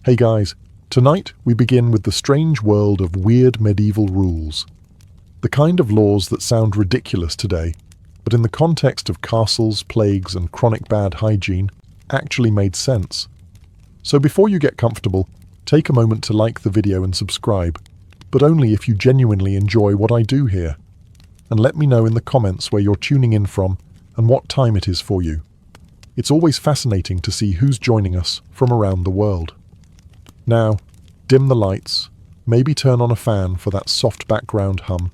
Hey guys, tonight we begin with the strange world of weird medieval rules. The kind of laws that sound ridiculous today, but in the context of castles, plagues, and chronic bad hygiene, actually made sense. So before you get comfortable, take a moment to like the video and subscribe, but only if you genuinely enjoy what I do here. And let me know in the comments where you're tuning in from and what time it is for you. It's always fascinating to see who's joining us from around the world. Now, dim the lights, maybe turn on a fan for that soft background hum,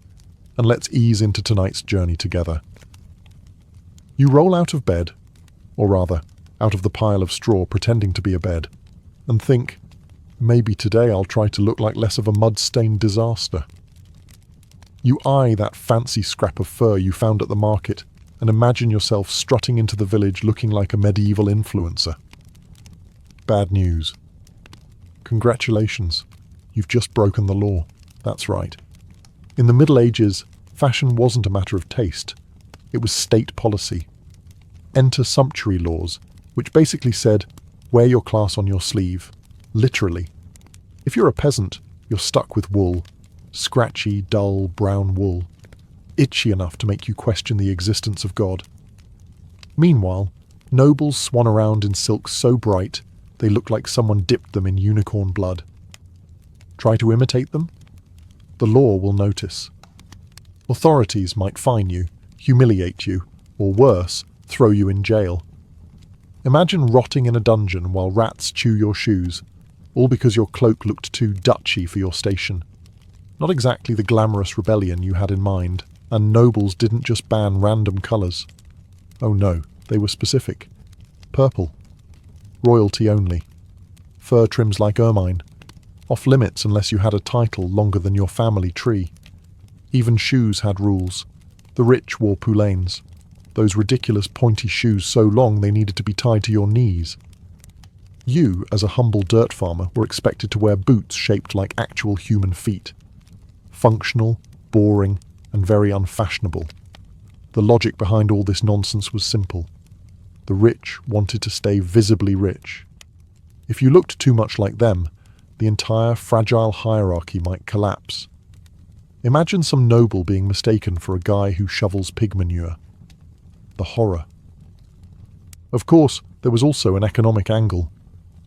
and let's ease into tonight's journey together. You roll out of bed, or rather, out of the pile of straw pretending to be a bed, and think, maybe today I'll try to look like less of a mud-stained disaster. You eye that fancy scrap of fur you found at the market and imagine yourself strutting into the village looking like a medieval influencer. Bad news. Congratulations, you've just broken the law. That's right. In the Middle Ages, fashion wasn't a matter of taste. It was state policy. Enter sumptuary laws, which basically said, wear your class on your sleeve. Literally. If you're a peasant, you're stuck with wool. Scratchy, dull, brown wool. Itchy enough to make you question the existence of God. Meanwhile, nobles swan around in silks so bright, they look like someone dipped them in unicorn blood. Try to imitate them? The law will notice. Authorities might fine you, humiliate you, or worse, throw you in jail. Imagine rotting in a dungeon while rats chew your shoes, all because your cloak looked too Dutchy for your station. Not exactly the glamorous rebellion you had in mind, and nobles didn't just ban random colours. Oh no, they were specific. Purple. Royalty only. Fur trims like ermine. Off limits unless you had a title longer than your family tree. Even shoes had rules. The rich wore poulaines. Those ridiculous pointy shoes so long they needed to be tied to your knees. You, as a humble dirt farmer, were expected to wear boots shaped like actual human feet. Functional, boring, and very unfashionable. The logic behind all this nonsense was simple. The rich wanted to stay visibly rich. If you looked too much like them, the entire fragile hierarchy might collapse. Imagine some noble being mistaken for a guy who shovels pig manure. The horror. Of course, there was also an economic angle.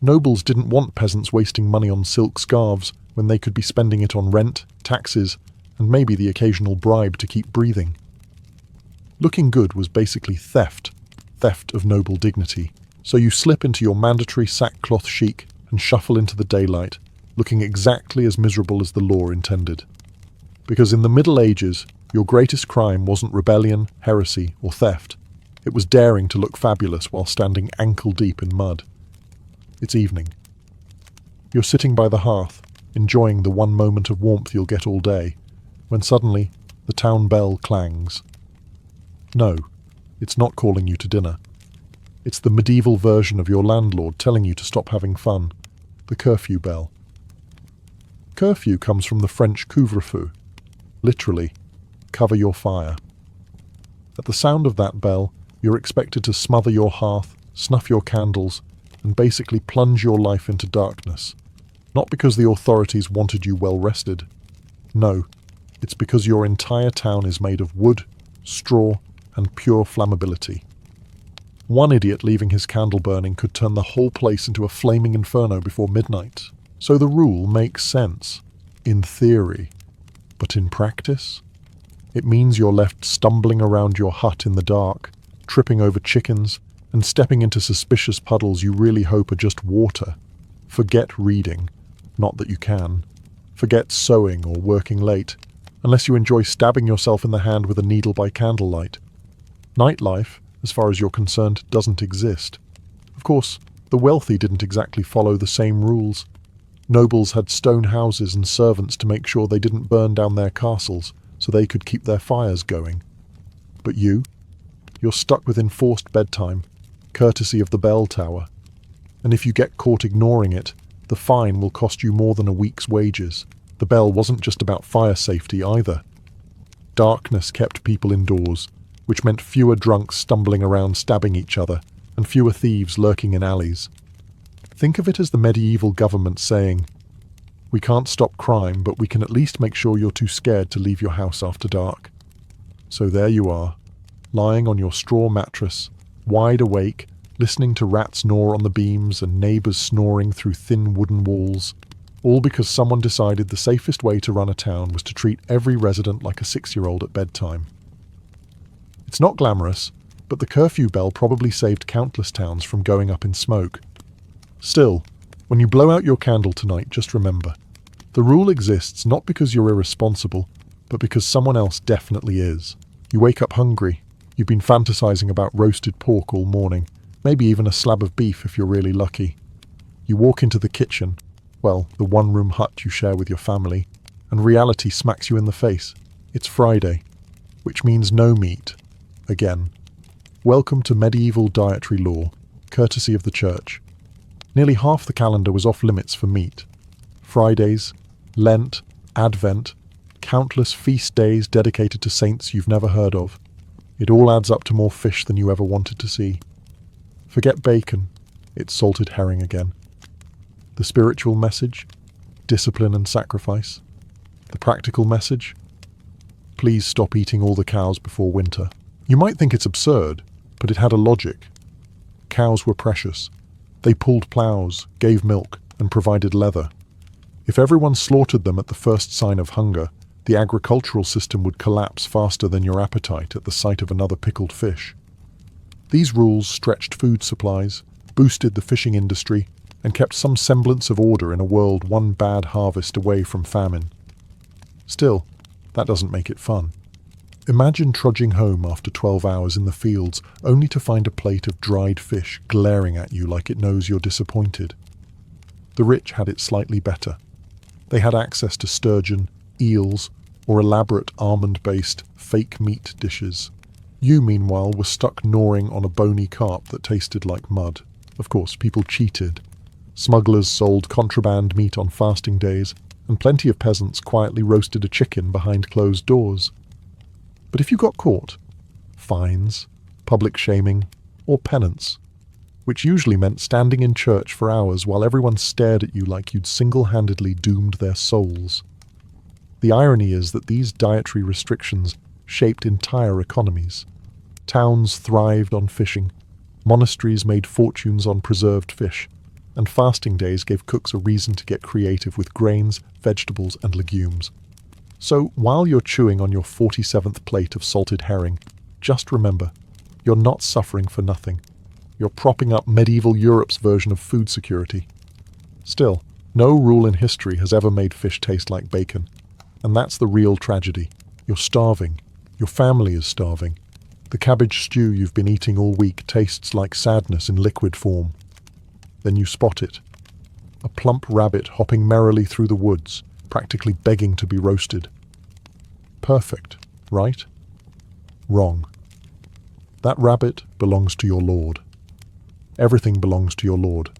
Nobles didn't want peasants wasting money on silk scarves when they could be spending it on rent, taxes, and maybe the occasional bribe to keep breathing. Looking good was basically theft of noble dignity, so you slip into your mandatory sackcloth chic and shuffle into the daylight, looking exactly as miserable as the law intended. Because in the Middle Ages, your greatest crime wasn't rebellion, heresy, or theft. It was daring to look fabulous while standing ankle-deep in mud. It's evening. You're sitting by the hearth, enjoying the one moment of warmth you'll get all day, when suddenly the town bell clangs. No, it's not calling you to dinner. It's the medieval version of your landlord telling you to stop having fun, the curfew bell. Curfew comes from the French couvre-feu, literally, cover your fire. At the sound of that bell, you're expected to smother your hearth, snuff your candles, and basically plunge your life into darkness. Not because the authorities wanted you well rested. No, it's because your entire town is made of wood, straw, and pure flammability. One idiot leaving his candle burning could turn the whole place into a flaming inferno before midnight. So the rule makes sense, in theory. But in practice, it means you're left stumbling around your hut in the dark, tripping over chickens, and stepping into suspicious puddles you really hope are just water. Forget reading, not that you can. Forget sewing or working late, unless you enjoy stabbing yourself in the hand with a needle by candlelight. Nightlife, as far as you're concerned, doesn't exist. Of course, the wealthy didn't exactly follow the same rules. Nobles had stone houses and servants to make sure they didn't burn down their castles so they could keep their fires going. But you're stuck with enforced bedtime, courtesy of the bell tower. And if you get caught ignoring it, the fine will cost you more than a week's wages. The bell wasn't just about fire safety either. Darkness kept people indoors, which meant fewer drunks stumbling around stabbing each other, and fewer thieves lurking in alleys. Think of it as the medieval government saying, "We can't stop crime, but we can at least make sure you're too scared to leave your house after dark." So there you are, lying on your straw mattress, wide awake, listening to rats gnaw on the beams and neighbours snoring through thin wooden walls, all because someone decided the safest way to run a town was to treat every resident like a 6-year-old at bedtime. It's not glamorous, but the curfew bell probably saved countless towns from going up in smoke. Still, when you blow out your candle tonight, just remember, the rule exists not because you're irresponsible, but because someone else definitely is. You wake up hungry, you've been fantasizing about roasted pork all morning, maybe even a slab of beef if you're really lucky. You walk into the kitchen, well, the one-room hut you share with your family, and reality smacks you in the face. It's Friday, which means no meat. Again. Welcome to medieval dietary law, courtesy of the church. Nearly half the calendar was off limits for meat. Fridays, Lent, Advent, countless feast days dedicated to saints you've never heard of. It all adds up to more fish than you ever wanted to see. Forget bacon, it's salted herring again. The spiritual message? Discipline and sacrifice. The practical message? Please stop eating all the cows before winter. You might think it's absurd, but it had a logic. Cows were precious. They pulled ploughs, gave milk, and provided leather. If everyone slaughtered them at the first sign of hunger, the agricultural system would collapse faster than your appetite at the sight of another pickled fish. These rules stretched food supplies, boosted the fishing industry, and kept some semblance of order in a world one bad harvest away from famine. Still, that doesn't make it fun. Imagine trudging home after 12 hours in the fields only to find a plate of dried fish glaring at you like it knows you're disappointed. The rich had it slightly better. They had access to sturgeon, eels, or elaborate almond-based fake meat dishes. You, meanwhile, were stuck gnawing on a bony carp that tasted like mud. Of course, people cheated. Smugglers sold contraband meat on fasting days, and plenty of peasants quietly roasted a chicken behind closed doors. But if you got caught, fines, public shaming, or penance, which usually meant standing in church for hours while everyone stared at you like you'd single-handedly doomed their souls. The irony is that these dietary restrictions shaped entire economies. Towns thrived on fishing, monasteries made fortunes on preserved fish, and fasting days gave cooks a reason to get creative with grains, vegetables, and legumes. So, while you're chewing on your 47th plate of salted herring, just remember, you're not suffering for nothing. You're propping up medieval Europe's version of food security. Still, no rule in history has ever made fish taste like bacon. And that's the real tragedy. You're starving. Your family is starving. The cabbage stew you've been eating all week tastes like sadness in liquid form. Then you spot it. A plump rabbit hopping merrily through the woods, practically begging to be roasted. Perfect, right? Wrong. That rabbit belongs to your lord. Everything belongs to your lord.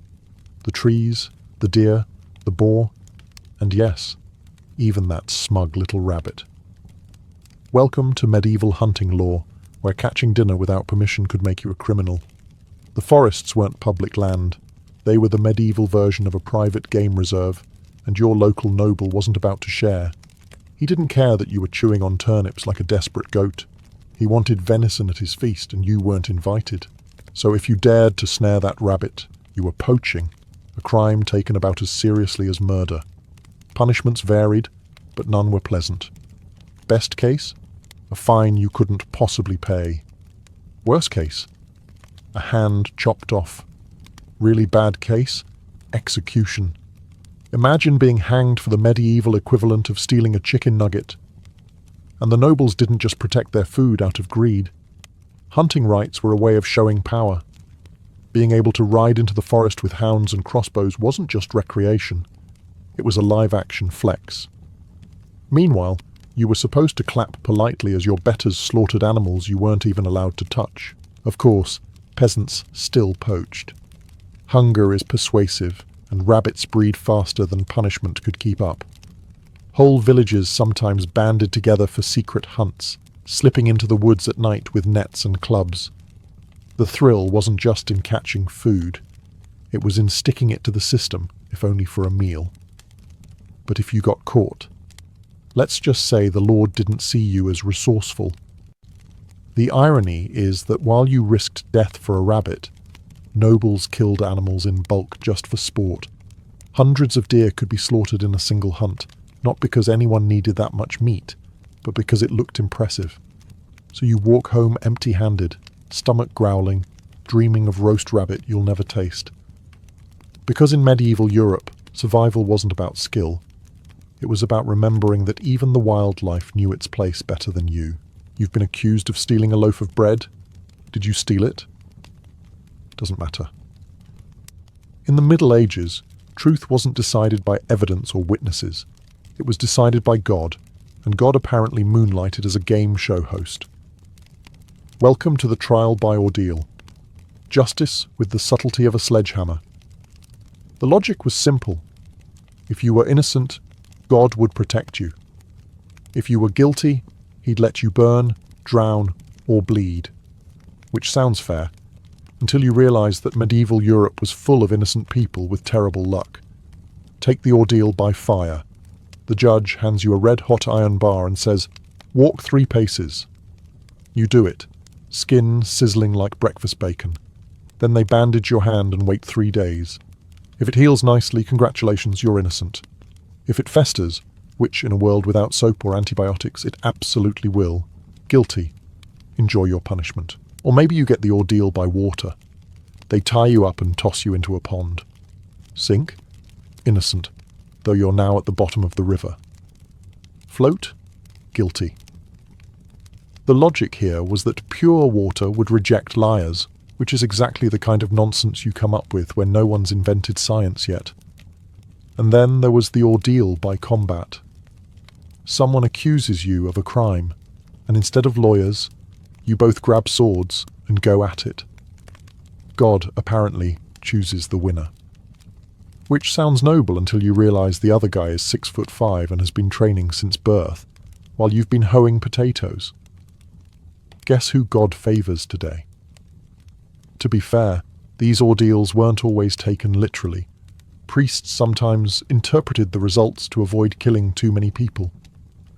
The trees, the deer, the boar, and yes, even that smug little rabbit. Welcome to medieval hunting law, where catching dinner without permission could make you a criminal. The forests weren't public land. They were the medieval version of a private game reserve, and your local noble wasn't about to share. He didn't care that you were chewing on turnips like a desperate goat. He wanted venison at his feast, and you weren't invited. So if you dared to snare that rabbit, you were poaching, a crime taken about as seriously as murder. Punishments varied, but none were pleasant. Best case? A fine you couldn't possibly pay. Worst case? A hand chopped off. Really bad case? Execution. Imagine being hanged for the medieval equivalent of stealing a chicken nugget. And the nobles didn't just protect their food out of greed. Hunting rights were a way of showing power. Being able to ride into the forest with hounds and crossbows wasn't just recreation. It was a live-action flex. Meanwhile, you were supposed to clap politely as your betters slaughtered animals you weren't even allowed to touch. Of course, peasants still poached. Hunger is persuasive, and rabbits breed faster than punishment could keep up. Whole villages sometimes banded together for secret hunts, slipping into the woods at night with nets and clubs. The thrill wasn't just in catching food. It was in sticking it to the system, if only for a meal. But if you got caught, let's just say the Lord didn't see you as resourceful. The irony is that while you risked death for a rabbit, nobles killed animals in bulk just for sport. Hundreds of deer could be slaughtered in a single hunt, not because anyone needed that much meat, but because it looked impressive. So you walk home empty-handed, stomach growling, dreaming of roast rabbit you'll never taste. Because in medieval Europe, survival wasn't about skill. It was about remembering that even the wildlife knew its place better than you. You've been accused of stealing a loaf of bread. Did you steal it? Doesn't matter. In the Middle Ages, truth wasn't decided by evidence or witnesses. It was decided by God, and God apparently moonlighted as a game show host. Welcome to the trial by ordeal. Justice with the subtlety of a sledgehammer. The logic was simple. If you were innocent, God would protect you. If you were guilty, he'd let you burn, drown, or bleed. Which sounds fair, until you realize that medieval Europe was full of innocent people with terrible luck. Take the ordeal by fire. The judge hands you a red-hot iron bar and says, "Walk 3 paces." You do it, skin sizzling like breakfast bacon. Then they bandage your hand and wait 3 days. If it heals nicely, congratulations, you're innocent. If it festers, which in a world without soap or antibiotics it absolutely will, guilty. Enjoy your punishment. Or maybe you get the ordeal by water. They tie you up and toss you into a pond. Sink? Innocent, though you're now at the bottom of the river. Float? Guilty. The logic here was that pure water would reject liars, which is exactly the kind of nonsense you come up with when no one's invented science yet. And then there was the ordeal by combat. Someone accuses you of a crime, and instead of lawyers, you both grab swords and go at it. God, apparently, chooses the winner. Which sounds noble until you realize the other guy is 6'5" and has been training since birth, while you've been hoeing potatoes. Guess who God favors today? To be fair, these ordeals weren't always taken literally. Priests sometimes interpreted the results to avoid killing too many people.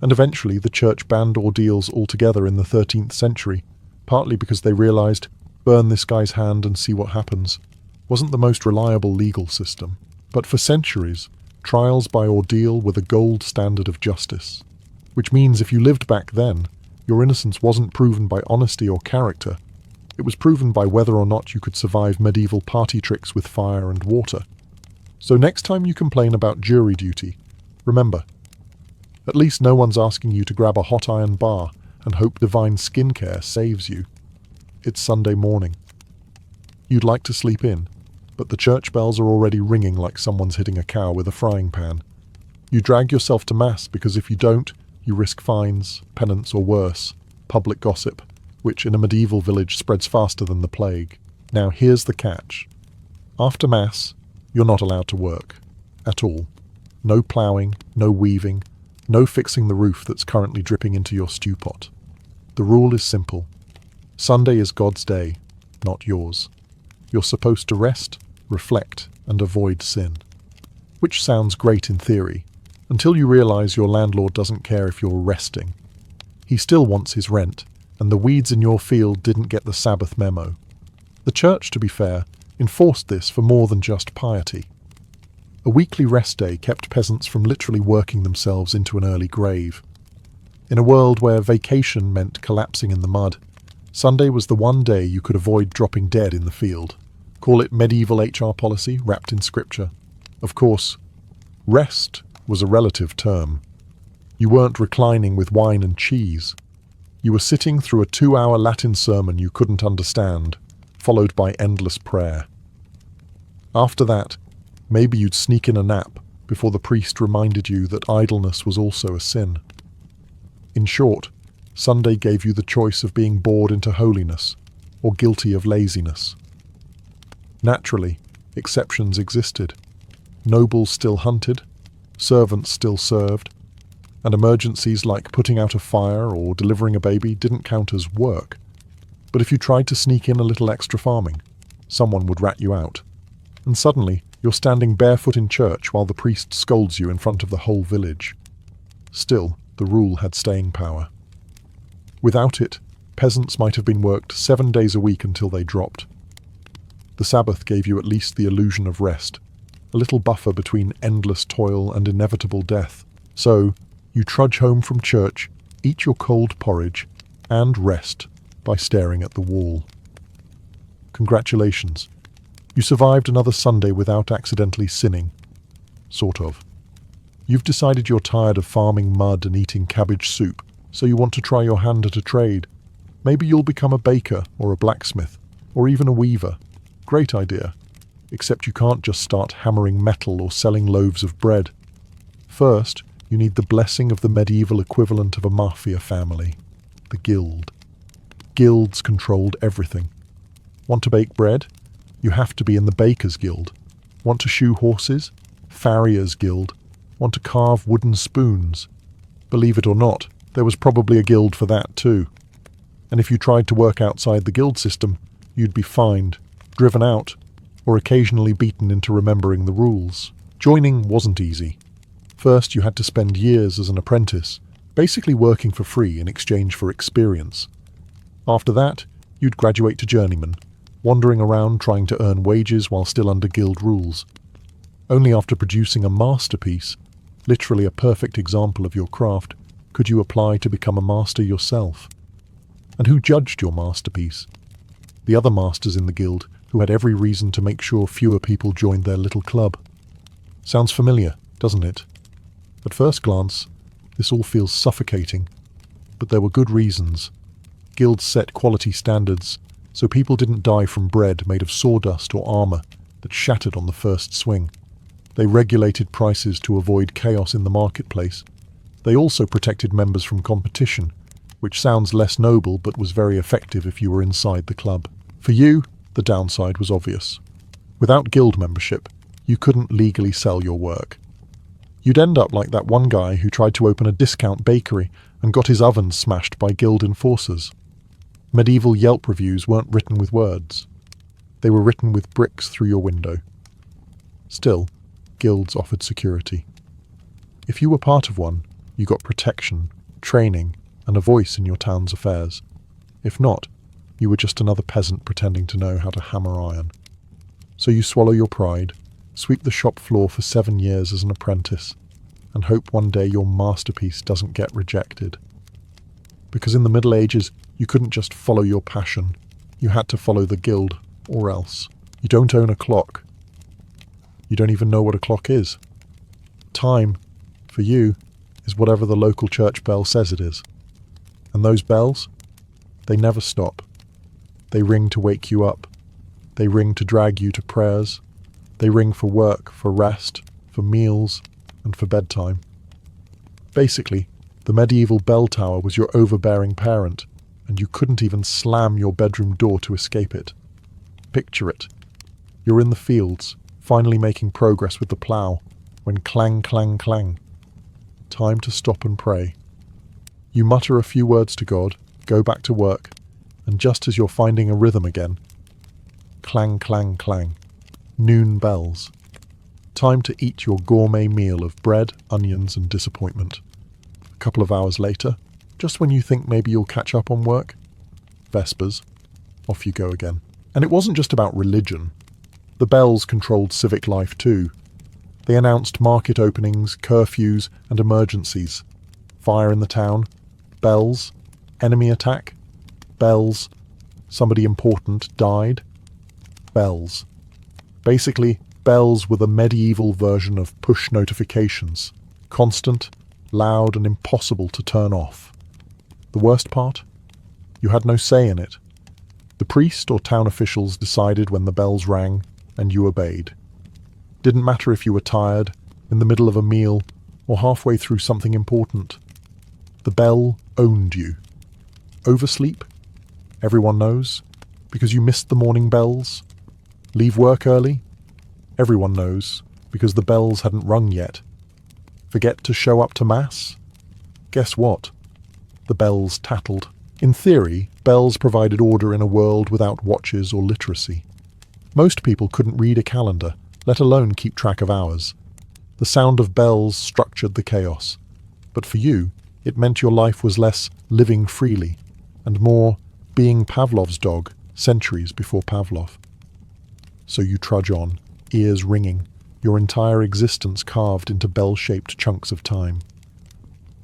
And eventually the church banned ordeals altogether in the 13th century, partly because they realized, burn this guy's hand and see what happens, wasn't the most reliable legal system. But for centuries, trials by ordeal were the gold standard of justice. Which means if you lived back then, your innocence wasn't proven by honesty or character. It was proven by whether or not you could survive medieval party tricks with fire and water. So next time you complain about jury duty, remember, at least no one's asking you to grab a hot iron bar and hope divine skincare saves you. It's Sunday morning. You'd like to sleep in, but the church bells are already ringing like someone's hitting a cow with a frying pan. You drag yourself to mass because if you don't, you risk fines, penance or worse, public gossip, which in a medieval village spreads faster than the plague. Now here's the catch. After mass, you're not allowed to work. At all. No ploughing, no weaving, no fixing the roof that's currently dripping into your stew pot. The rule is simple. Sunday is God's day, not yours. You're supposed to rest, reflect, and avoid sin. Which sounds great in theory, until you realize your landlord doesn't care if you're resting. He still wants his rent, and the weeds in your field didn't get the Sabbath memo. The church, to be fair, enforced this for more than just piety. A weekly rest day kept peasants from literally working themselves into an early grave. In a world where vacation meant collapsing in the mud, Sunday was the one day you could avoid dropping dead in the field. Call it medieval HR policy wrapped in scripture. Of course, rest was a relative term. You weren't reclining with wine and cheese. You were sitting through a 2-hour Latin sermon you couldn't understand, followed by endless prayer. After that, maybe you'd sneak in a nap before the priest reminded you that idleness was also a sin. In short, Sunday gave you the choice of being bored into holiness or guilty of laziness. Naturally, exceptions existed. Nobles still hunted, servants still served, and emergencies like putting out a fire or delivering a baby didn't count as work. But if you tried to sneak in a little extra farming, someone would rat you out. and suddenly you're standing barefoot in church while the priest scolds you in front of the whole village. Still, the rule had staying power. Without it, peasants might have been worked 7 days a week until they dropped. The Sabbath gave you at least the illusion of rest, a little buffer between endless toil and inevitable death. So, you trudge home from church, eat your cold porridge, and rest by staring at the wall. Congratulations. You survived another Sunday without accidentally sinning. Sort of. You've decided you're tired of farming mud and eating cabbage soup, so you want to try your hand at a trade. Maybe you'll become a baker or a blacksmith, or even a weaver. Great idea. Except you can't just start hammering metal or selling loaves of bread. First, you need the blessing of the medieval equivalent of a mafia family, the guild. Guilds controlled everything. Want to bake bread? You have to be in the Bakers' Guild. Want to shoe horses? Farriers' Guild. Want to carve wooden spoons? Believe it or not, there was probably a guild for that too. And if you tried to work outside the guild system, you'd be fined, driven out, or occasionally beaten into remembering the rules. Joining wasn't easy. First, you had to spend years as an apprentice, basically working for free in exchange for experience. After that, you'd graduate to journeyman, wandering around trying to earn wages while still under guild rules. Only after producing a masterpiece, literally a perfect example of your craft, could you apply to become a master yourself. And who judged your masterpiece? The other masters in the guild, who had every reason to make sure fewer people joined their little club. Sounds familiar, doesn't it? At first glance, this all feels suffocating, but there were good reasons. Guilds set quality standards, so people didn't die from bread made of sawdust or armor that shattered on the first swing. They regulated prices to avoid chaos in the marketplace. They also protected members from competition, which sounds less noble but was very effective if you were inside the club. For you, the downside was obvious. Without guild membership, you couldn't legally sell your work. You'd end up like that one guy who tried to open a discount bakery and got his oven smashed by guild enforcers. Medieval Yelp reviews weren't written with words. They were written with bricks through your window. Still, guilds offered security. If you were part of one, you got protection, training, and a voice in your town's affairs. If not, you were just another peasant pretending to know how to hammer iron. So you swallow your pride, sweep the shop floor for 7 years as an apprentice, and hope one day your masterpiece doesn't get rejected. Because in the Middle Ages, you couldn't just follow your passion. You had to follow the guild, or else. You don't own a clock. You don't even know what a clock is. Time, for you, is whatever the local church bell says it is. And those bells? They never stop. They ring to wake you up. They ring to drag you to prayers. They ring for work, for rest, for meals, and for bedtime. Basically, the medieval bell tower was your overbearing parent, and you couldn't even slam your bedroom door to escape it. Picture it. You're in the fields, finally making progress with the plough, when clang, clang, clang. Time to stop and pray. You mutter a few words to God, go back to work, and just as you're finding a rhythm again, clang, clang, clang. Noon bells. Time to eat your gourmet meal of bread, onions, and disappointment. A couple of hours later, just when you think maybe you'll catch up on work, Vespers, off you go again. And it wasn't just about religion. The bells controlled civic life too. They announced market openings, curfews, and emergencies. Fire in the town, bells, enemy attack, bells, somebody important died, bells. Basically, bells were the medieval version of push notifications, constant, loud, and impossible to turn off. The worst part? You had no say in it. The priest or town officials decided when the bells rang, and you obeyed. Didn't matter if you were tired, in the middle of a meal, or halfway through something important. The bell owned you. Oversleep? Everyone knows. Because you missed the morning bells. Leave work early? Everyone knows, because the bells hadn't rung yet. Forget to show up to Mass? Guess what? The bells tattled. In theory, bells provided order in a world without watches or literacy. Most people couldn't read a calendar, let alone keep track of hours. The sound of bells structured the chaos. But for you, it meant your life was less living freely and more being Pavlov's dog centuries before Pavlov. So you trudge on, ears ringing, your entire existence carved into bell-shaped chunks of time.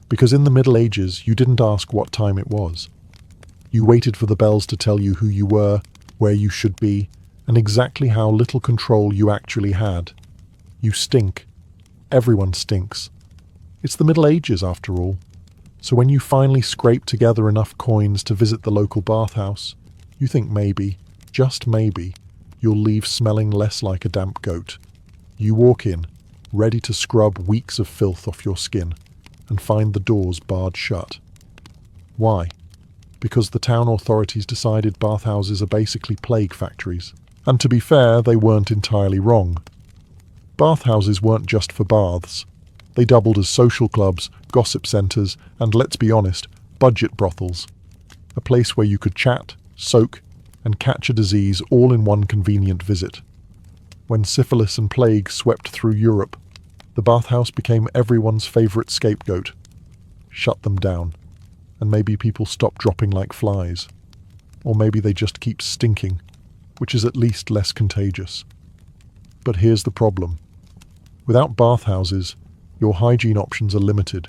Because in the Middle Ages, you didn't ask what time it was. You waited for the bells to tell you who you were, where you should be, and exactly how little control you actually had. You stink. Everyone stinks. It's the Middle Ages, after all. So when you finally scrape together enough coins to visit the local bathhouse, you think maybe, just maybe, you'll leave smelling less like a damp goat. You walk in, ready to scrub weeks of filth off your skin, and find the doors barred shut. Why? Because the town authorities decided bathhouses are basically plague factories. And to be fair, they weren't entirely wrong. Bathhouses weren't just for baths. They doubled as social clubs, gossip centres, and, let's be honest, budget brothels. A place where you could chat, soak, and catch a disease all in one convenient visit. When syphilis and plague swept through Europe, the bathhouse became everyone's favourite scapegoat. Shut them down, and maybe people stop dropping like flies. Or maybe they just keep stinking, which is at least less contagious. But here's the problem. Without bathhouses, your hygiene options are limited.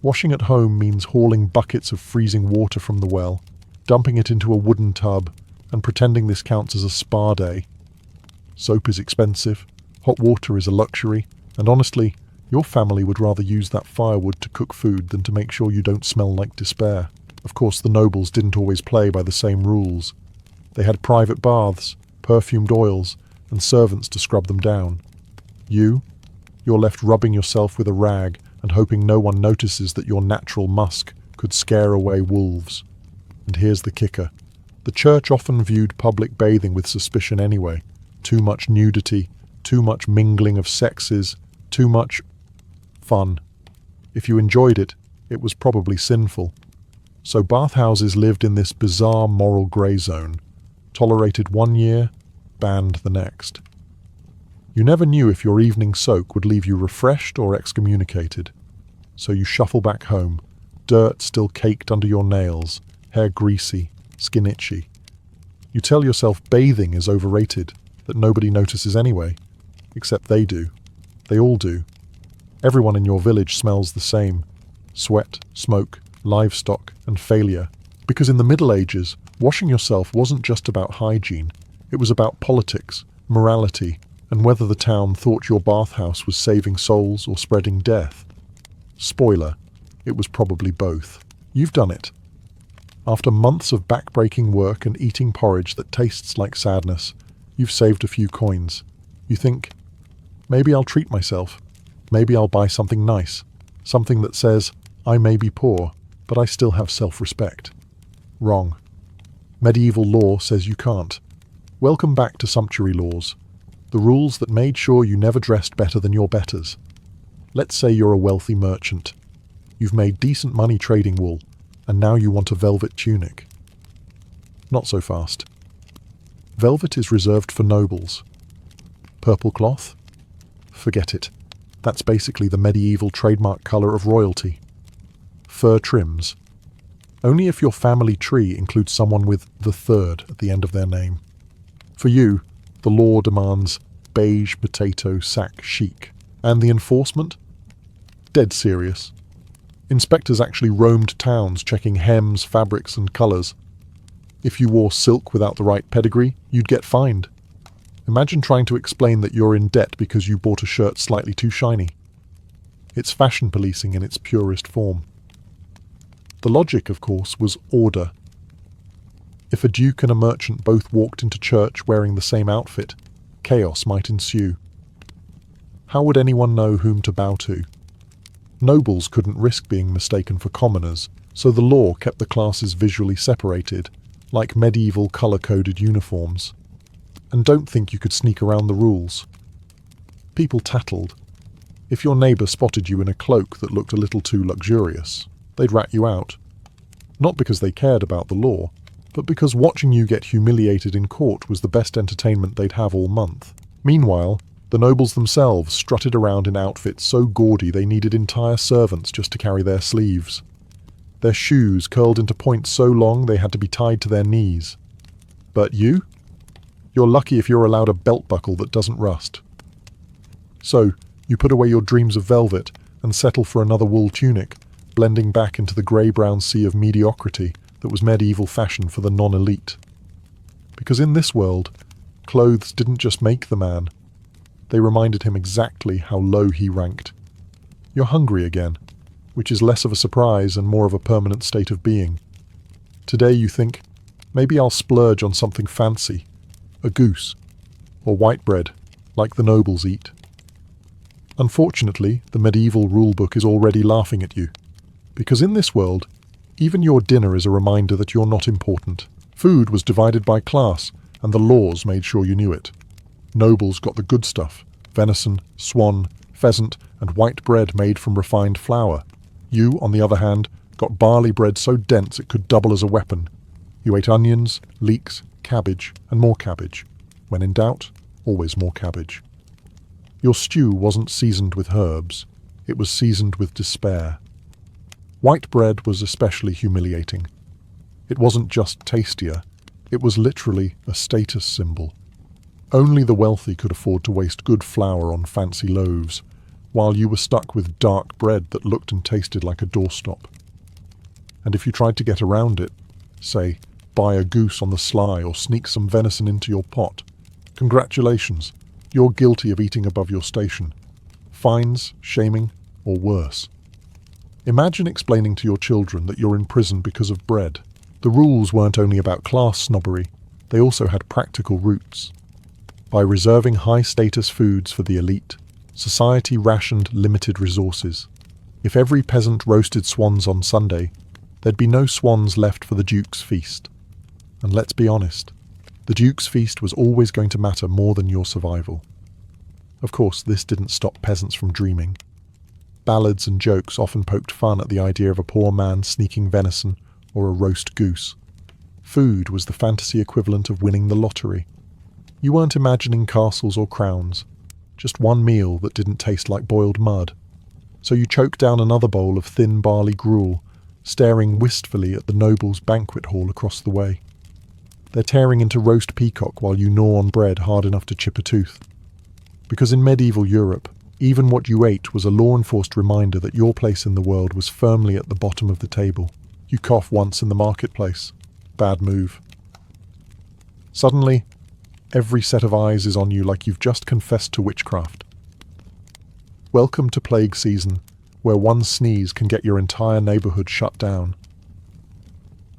Washing at home means hauling buckets of freezing water from the well, dumping it into a wooden tub, and pretending this counts as a spa day. Soap is expensive, hot water is a luxury, and honestly, your family would rather use that firewood to cook food than to make sure you don't smell like despair. Of course, the nobles didn't always play by the same rules. They had private baths, perfumed oils, and servants to scrub them down. You're left rubbing yourself with a rag and hoping no one notices that your natural musk could scare away wolves. And here's the kicker. The church often viewed public bathing with suspicion anyway. Too much nudity, too much mingling of sexes, too much fun. If you enjoyed it, it was probably sinful. So bathhouses lived in this bizarre moral grey zone, tolerated one year, banned the next. You never knew if your evening soak would leave you refreshed or excommunicated. So you shuffle back home, dirt still caked under your nails, hair greasy, skin itchy. You tell yourself bathing is overrated, that nobody notices anyway. Except they do. They all do. Everyone in your village smells the same. Sweat, smoke, livestock, and failure. Because in the Middle Ages, washing yourself wasn't just about hygiene. It was about politics, morality, and whether the town thought your bathhouse was saving souls or spreading death. Spoiler, it was probably both. You've done it. After months of back-breaking work and eating porridge that tastes like sadness, you've saved a few coins. You think, maybe I'll treat myself. Maybe I'll buy something nice. Something that says, I may be poor, but I still have self-respect. Wrong. Medieval law says you can't. Welcome back to sumptuary laws. The rules that made sure you never dressed better than your betters. Let's say you're a wealthy merchant. You've made decent money trading wool, and now you want a velvet tunic. Not so fast. Velvet is reserved for nobles. Purple cloth? Forget it. That's basically the medieval trademark colour of royalty. Fur trims. Only if your family tree includes someone with the third at the end of their name. For you, the law demands beige potato sack chic. And the enforcement? Dead serious. Inspectors actually roamed towns checking hems, fabrics and colours. If you wore silk without the right pedigree, you'd get fined. Imagine trying to explain that you're in debt because you bought a shirt slightly too shiny. It's fashion policing in its purest form. The logic, of course, was order. If a duke and a merchant both walked into church wearing the same outfit, chaos might ensue. How would anyone know whom to bow to? Nobles couldn't risk being mistaken for commoners, so the law kept the classes visually separated, like medieval colour-coded uniforms. And don't think you could sneak around the rules. People tattled. If your neighbour spotted you in a cloak that looked a little too luxurious, they'd rat you out. Not because they cared about the law, but because watching you get humiliated in court was the best entertainment they'd have all month. Meanwhile, the nobles themselves strutted around in outfits so gaudy they needed entire servants just to carry their sleeves. Their shoes curled into points so long they had to be tied to their knees. But you? You're lucky if you're allowed a belt buckle that doesn't rust. So, you put away your dreams of velvet and settle for another wool tunic, blending back into the grey-brown sea of mediocrity that was medieval fashion for the non-elite. Because in this world, clothes didn't just make the man. They reminded him exactly how low he ranked. You're hungry again, which is less of a surprise and more of a permanent state of being. Today you think, maybe I'll splurge on something fancy, a goose, or white bread, like the nobles eat. Unfortunately, the medieval rulebook is already laughing at you, because in this world, even your dinner is a reminder that you're not important. Food was divided by class, and the laws made sure you knew it. Nobles got the good stuff: venison, swan, pheasant, and white bread made from refined flour. You, on the other hand, got barley bread so dense it could double as a weapon. You ate onions, leeks, cabbage, and more cabbage. When in doubt, always more cabbage. Your stew wasn't seasoned with herbs, it was seasoned with despair. White bread was especially humiliating. It wasn't just tastier, it was literally a status symbol. Only the wealthy could afford to waste good flour on fancy loaves, while you were stuck with dark bread that looked and tasted like a doorstop. And if you tried to get around it, say, buy a goose on the sly or sneak some venison into your pot, congratulations, you're guilty of eating above your station. Fines, shaming, or worse. Imagine explaining to your children that you're in prison because of bread. The rules weren't only about class snobbery, they also had practical roots. By reserving high-status foods for the elite, society rationed limited resources. If every peasant roasted swans on Sunday, there'd be no swans left for the Duke's feast. And let's be honest, the Duke's feast was always going to matter more than your survival. Of course, this didn't stop peasants from dreaming. Ballads and jokes often poked fun at the idea of a poor man sneaking venison or a roast goose. Food was the fantasy equivalent of winning the lottery. You weren't imagining castles or crowns, just one meal that didn't taste like boiled mud. So you choked down another bowl of thin barley gruel, staring wistfully at the nobles' banquet hall across the way. They're tearing into roast peacock while you gnaw on bread hard enough to chip a tooth. Because in medieval Europe, even what you ate was a law-enforced reminder that your place in the world was firmly at the bottom of the table. You cough once in the marketplace. Bad move. Suddenly, every set of eyes is on you like you've just confessed to witchcraft. Welcome to plague season, where one sneeze can get your entire neighborhood shut down.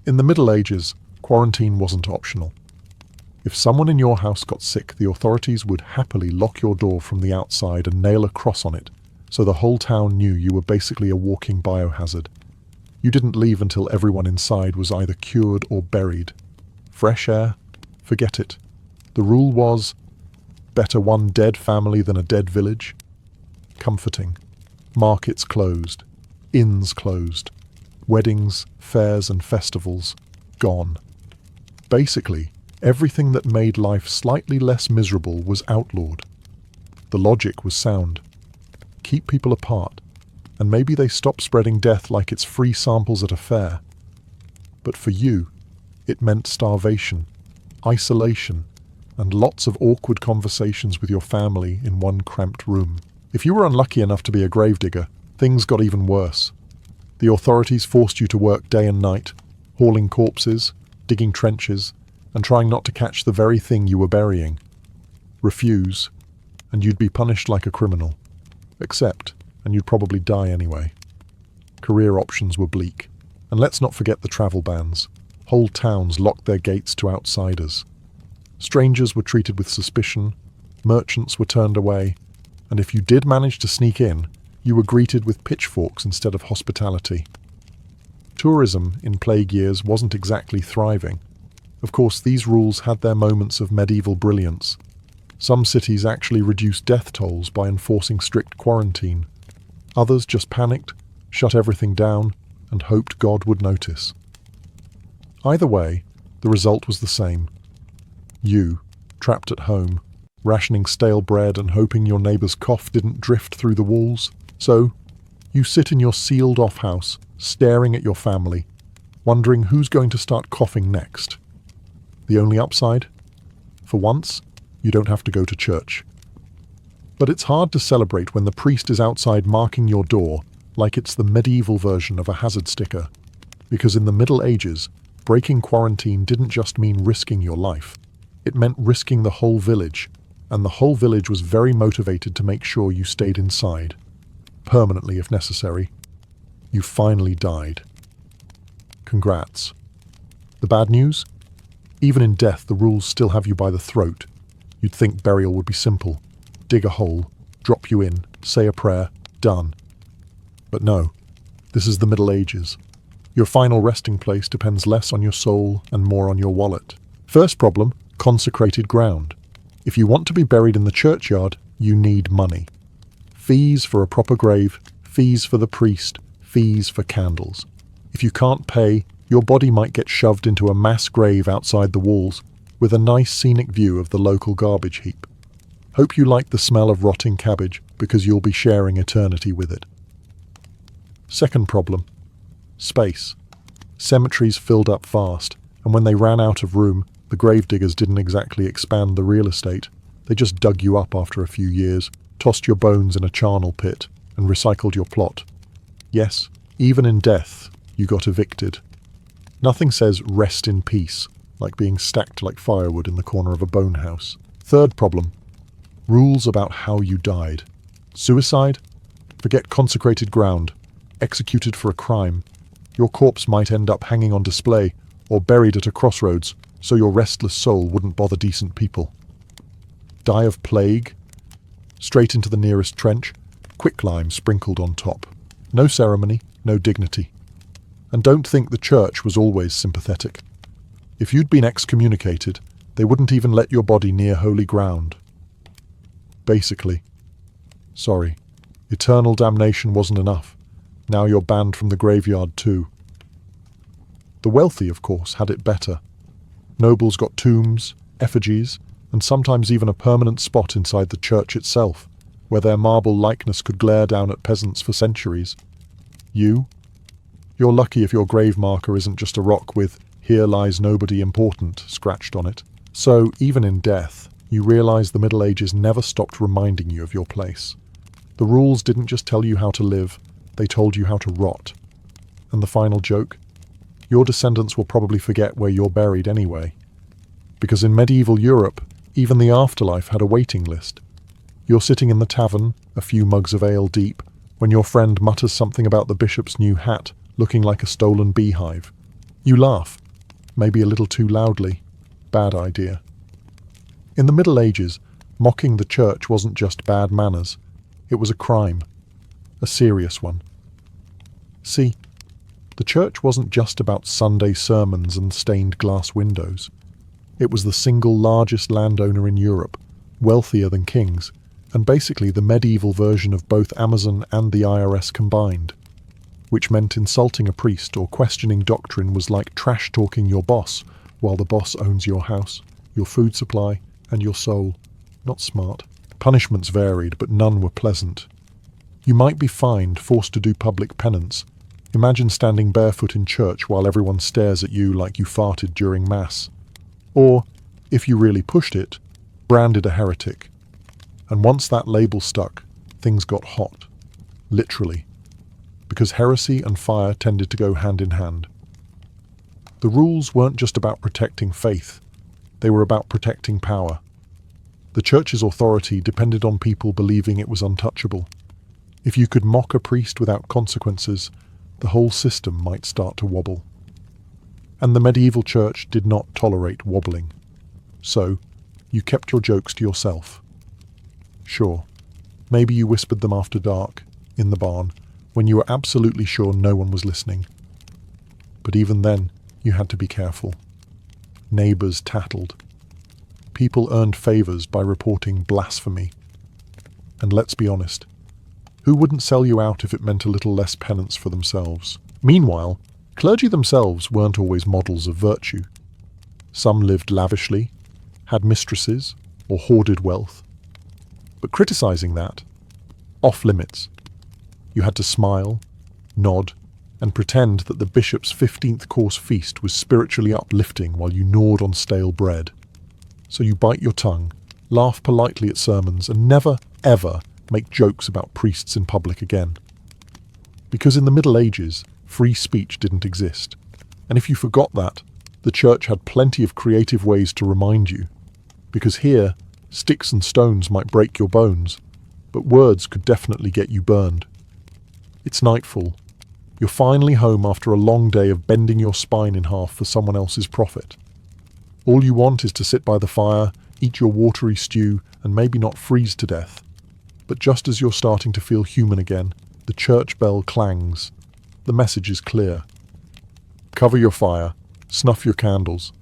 In the Middle Ages, quarantine wasn't optional. If someone in your house got sick, the authorities would happily lock your door from the outside and nail a cross on it, so the whole town knew you were basically a walking biohazard. You didn't leave until everyone inside was either cured or buried. Fresh air? Forget it. The rule was, better one dead family than a dead village. Comforting. Markets closed. Inns closed. Weddings, fairs and festivals gone. Basically, everything that made life slightly less miserable was outlawed. The logic was sound. Keep people apart, and maybe they stop spreading death like it's free samples at a fair. But for you, it meant starvation, isolation, and lots of awkward conversations with your family in one cramped room. If you were unlucky enough to be a gravedigger, things got even worse. The authorities forced you to work day and night, hauling corpses, digging trenches, and trying not to catch the very thing you were burying. Refuse, and you'd be punished like a criminal. Accept, and you'd probably die anyway. Career options were bleak. And let's not forget the travel bans. Whole towns locked their gates to outsiders. Strangers were treated with suspicion, merchants were turned away, and if you did manage to sneak in, you were greeted with pitchforks instead of hospitality. Tourism in plague years wasn't exactly thriving. Of course, these rules had their moments of medieval brilliance. Some cities actually reduced death tolls by enforcing strict quarantine. Others just panicked, shut everything down, and hoped God would notice. Either way, the result was the same. You, trapped at home, rationing stale bread and hoping your neighbour's cough didn't drift through the walls. So, you sit in your sealed-off house, staring at your family, wondering who's going to start coughing next. The only upside? For once, you don't have to go to church. But it's hard to celebrate when the priest is outside marking your door like it's the medieval version of a hazard sticker. Because in the Middle Ages, breaking quarantine didn't just mean risking your life. It meant risking the whole village, and the whole village was very motivated to make sure you stayed inside. Permanently if necessary. You finally died. Congrats. The bad news? Even in death, the rules still have you by the throat. You'd think burial would be simple. Dig a hole, drop you in, say a prayer, done. But no, this is the Middle Ages. Your final resting place depends less on your soul and more on your wallet. First problem, consecrated ground. If you want to be buried in the churchyard, you need money. Fees for a proper grave, fees for the priest, fees for candles. If you can't pay, your body might get shoved into a mass grave outside the walls with a nice scenic view of the local garbage heap. Hope you like the smell of rotting cabbage because you'll be sharing eternity with it. Second problem, space. Cemeteries filled up fast, and when they ran out of room, the gravediggers didn't exactly expand the real estate. They just dug you up after a few years, tossed your bones in a charnel pit, and recycled your plot. Yes, even in death, you got evicted. Nothing says rest in peace, like being stacked like firewood in the corner of a bone house. Third problem, rules about how you died. Suicide? Forget consecrated ground. Executed for a crime. Your corpse might end up hanging on display or buried at a crossroads so your restless soul wouldn't bother decent people. Die of plague? Straight into the nearest trench, quicklime sprinkled on top. No ceremony, no dignity. And don't think the church was always sympathetic. If you'd been excommunicated, they wouldn't even let your body near holy ground. Basically, sorry, eternal damnation wasn't enough. Now you're banned from the graveyard too. The wealthy, of course, had it better. Nobles got tombs, effigies, and sometimes even a permanent spot inside the church itself, where their marble likeness could glare down at peasants for centuries. You're lucky if your grave marker isn't just a rock with "Here lies nobody important" scratched on it. So, even in death, you realize the Middle Ages never stopped reminding you of your place. The rules didn't just tell you how to live, they told you how to rot. And the final joke? Your descendants will probably forget where you're buried anyway. Because in medieval Europe, even the afterlife had a waiting list. You're sitting in the tavern, a few mugs of ale deep, when your friend mutters something about the bishop's new hat looking like a stolen beehive. You laugh, maybe a little too loudly. Bad idea. In the Middle Ages, mocking the church wasn't just bad manners. It was a crime. A serious one. See, the church wasn't just about Sunday sermons and stained glass windows. It was the single largest landowner in Europe, wealthier than kings, and basically the medieval version of both Amazon and the IRS combined, which meant insulting a priest or questioning doctrine was like trash-talking your boss while the boss owns your house, your food supply, and your soul. Not smart. Punishments varied, but none were pleasant. You might be fined, forced to do public penance. Imagine standing barefoot in church while everyone stares at you like you farted during Mass. Or, if you really pushed it, branded a heretic. And once that label stuck, things got hot. Literally. Because heresy and fire tended to go hand in hand. The rules weren't just about protecting faith. They were about protecting power. The church's authority depended on people believing it was untouchable. If you could mock a priest without consequences, the whole system might start to wobble. And the medieval church did not tolerate wobbling. So, you kept your jokes to yourself. Sure, maybe you whispered them after dark, in the barn, when you were absolutely sure no one was listening. But even then, you had to be careful. Neighbours tattled. People earned favours by reporting blasphemy. And let's be honest, who wouldn't sell you out if it meant a little less penance for themselves? Meanwhile, clergy themselves weren't always models of virtue. Some lived lavishly, had mistresses, or hoarded wealth. But criticizing that, off limits. You had to smile, nod, and pretend that the bishop's 15th course feast was spiritually uplifting while you gnawed on stale bread. So you bite your tongue, laugh politely at sermons, and never, ever make jokes about priests in public again. Because in the Middle Ages, free speech didn't exist. And if you forgot that, the church had plenty of creative ways to remind you. Because here, sticks and stones might break your bones, but words could definitely get you burned. It's nightfall. You're finally home after a long day of bending your spine in half for someone else's profit. All you want is to sit by the fire, eat your watery stew, and maybe not freeze to death. But just as you're starting to feel human again, the church bell clangs. The message is clear. Cover your fire, snuff your candles.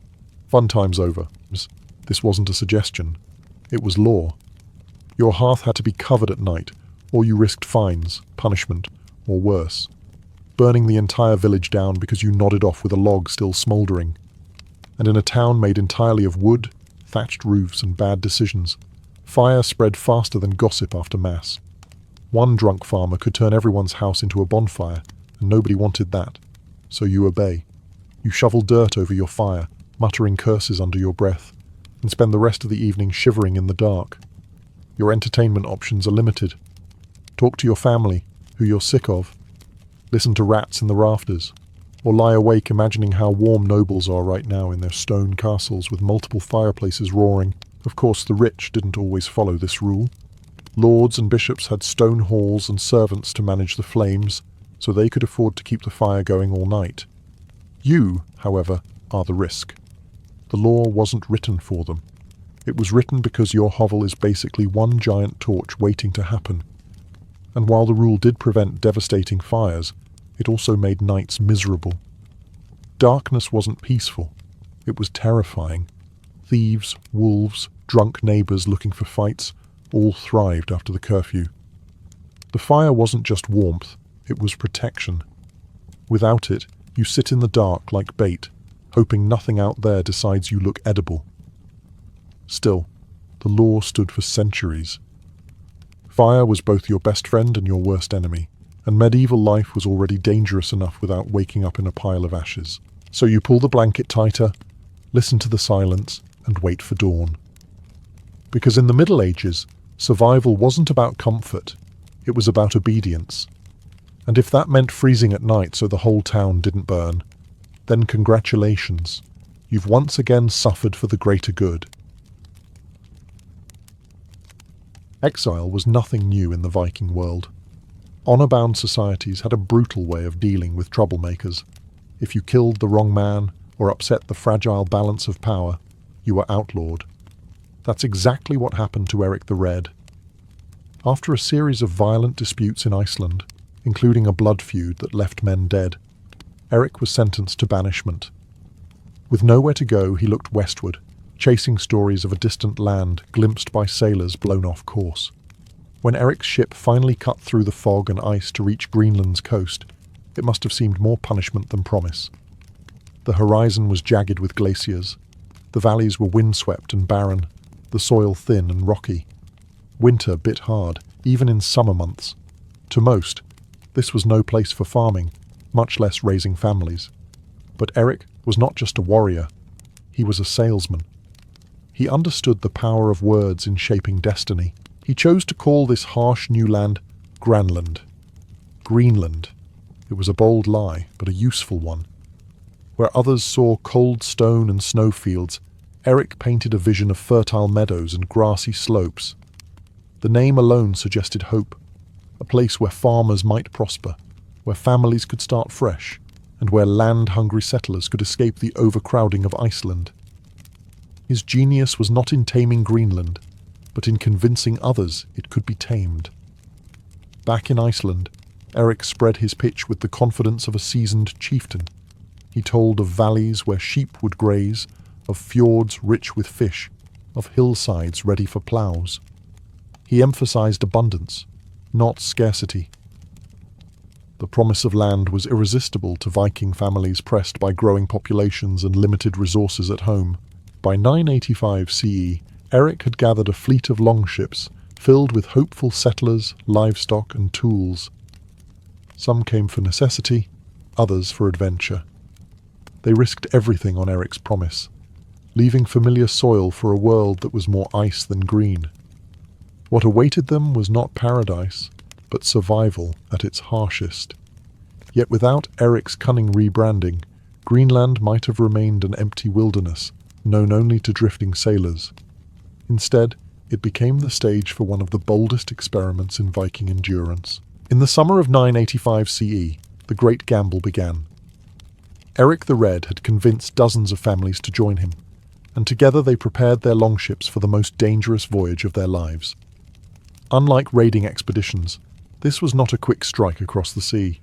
Fun time's over. This wasn't a suggestion. It was law. Your hearth had to be covered at night, or you risked fines, punishment, or worse. Burning the entire village down because you nodded off with a log still smouldering. And in a town made entirely of wood, thatched roofs, and bad decisions, fire spread faster than gossip after Mass. One drunk farmer could turn everyone's house into a bonfire, and nobody wanted that. So you obey. You shovel dirt over your fire, muttering curses under your breath, and spend the rest of the evening shivering in the dark. Your entertainment options are limited. Talk to your family, who you're sick of. Listen to rats in the rafters, or lie awake imagining how warm nobles are right now in their stone castles with multiple fireplaces roaring. Of course, the rich didn't always follow this rule. Lords and bishops had stone halls and servants to manage the flames, so they could afford to keep the fire going all night. You, however, are the risk. The law wasn't written for them. It was written because your hovel is basically one giant torch waiting to happen. And while the rule did prevent devastating fires, it also made nights miserable. Darkness wasn't peaceful. It was terrifying. Thieves, wolves, drunk neighbors looking for fights, all thrived after the curfew. The fire wasn't just warmth, it was protection. Without it, you sit in the dark like bait, hoping nothing out there decides you look edible. Still, the law stood for centuries. Fire was both your best friend and your worst enemy, and medieval life was already dangerous enough without waking up in a pile of ashes. So you pull the blanket tighter, listen to the silence, and wait for dawn. Because in the Middle Ages, survival wasn't about comfort, it was about obedience. And if that meant freezing at night so the whole town didn't burn, then congratulations, you've once again suffered for the greater good. Exile was nothing new in the Viking world. Honor-bound societies had a brutal way of dealing with troublemakers. If you killed the wrong man or upset the fragile balance of power, you were outlawed. That's exactly what happened to Eric the Red. After a series of violent disputes in Iceland, including a blood feud that left men dead, Eric was sentenced to banishment. With nowhere to go, he looked westward, chasing stories of a distant land glimpsed by sailors blown off course. When Eric's ship finally cut through the fog and ice to reach Greenland's coast, it must have seemed more punishment than promise. The horizon was jagged with glaciers. The valleys were windswept and barren, the soil thin and rocky. Winter bit hard, even in summer months. To most, this was no place for farming, much less raising families. But Eric was not just a warrior, he was a salesman. He understood the power of words in shaping destiny. He chose to call this harsh new land Granland. Greenland. It was a bold lie, but a useful one. Where others saw cold stone and snowfields, Eric painted a vision of fertile meadows and grassy slopes. The name alone suggested hope, a place where farmers might prosper, where families could start fresh, and where land-hungry settlers could escape the overcrowding of Iceland. His genius was not in taming Greenland, but in convincing others it could be tamed. Back in Iceland, Eric spread his pitch with the confidence of a seasoned chieftain. He told of valleys where sheep would graze, of fjords rich with fish, of hillsides ready for ploughs. He emphasized abundance, not scarcity. The promise of land was irresistible to Viking families pressed by growing populations and limited resources at home. By 985 CE, Eric had gathered a fleet of longships filled with hopeful settlers, livestock, and tools. Some came for necessity, others for adventure. They risked everything on Eric's promise, leaving familiar soil for a world that was more ice than green. What awaited them was not paradise, but survival at its harshest. Yet without Eric's cunning rebranding, Greenland might have remained an empty wilderness, known only to drifting sailors. Instead, it became the stage for one of the boldest experiments in Viking endurance. In the summer of 985 CE, the Great Gamble began. Eric the Red had convinced dozens of families to join him, and together they prepared their longships for the most dangerous voyage of their lives. Unlike raiding expeditions, this was not a quick strike across the sea.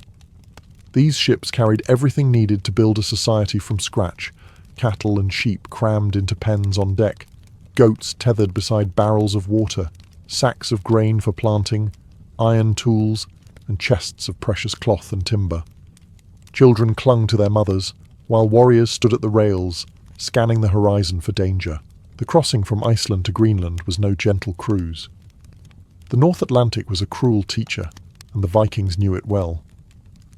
These ships carried everything needed to build a society from scratch: cattle and sheep crammed into pens on deck, goats tethered beside barrels of water, sacks of grain for planting, iron tools, and chests of precious cloth and timber. Children clung to their mothers, while warriors stood at the rails, scanning the horizon for danger. The crossing from Iceland to Greenland was no gentle cruise. The North Atlantic was a cruel teacher, and the Vikings knew it well.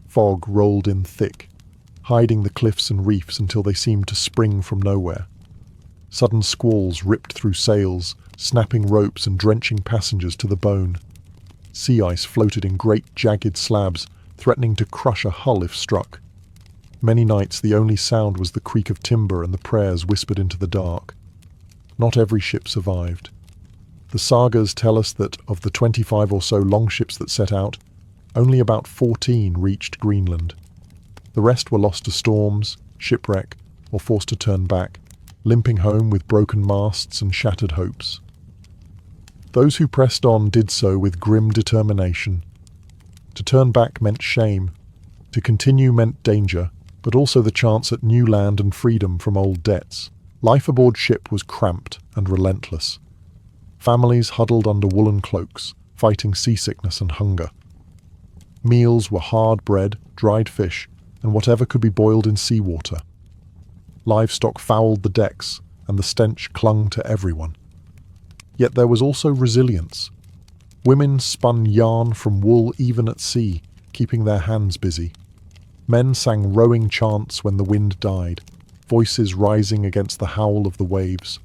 Fog rolled in thick, hiding the cliffs and reefs until they seemed to spring from nowhere. Sudden squalls ripped through sails, snapping ropes and drenching passengers to the bone. Sea ice floated in great jagged slabs, threatening to crush a hull if struck. Many nights the only sound was the creak of timber and the prayers whispered into the dark. Not every ship survived. The sagas tell us that of the 25 or so longships that set out, only about 14 reached Greenland. The rest were lost to storms, shipwreck, or forced to turn back, limping home with broken masts and shattered hopes. Those who pressed on did so with grim determination. To turn back meant shame. To continue meant danger, but also the chance at new land and freedom from old debts. Life aboard ship was cramped and relentless. Families huddled under woolen cloaks, fighting seasickness and hunger. Meals were hard bread, dried fish, and whatever could be boiled in seawater. Livestock fouled the decks, and the stench clung to everyone. Yet there was also resilience. Women spun yarn from wool even at sea, keeping their hands busy. Men sang rowing chants when the wind died, voices rising against the howl of the waves.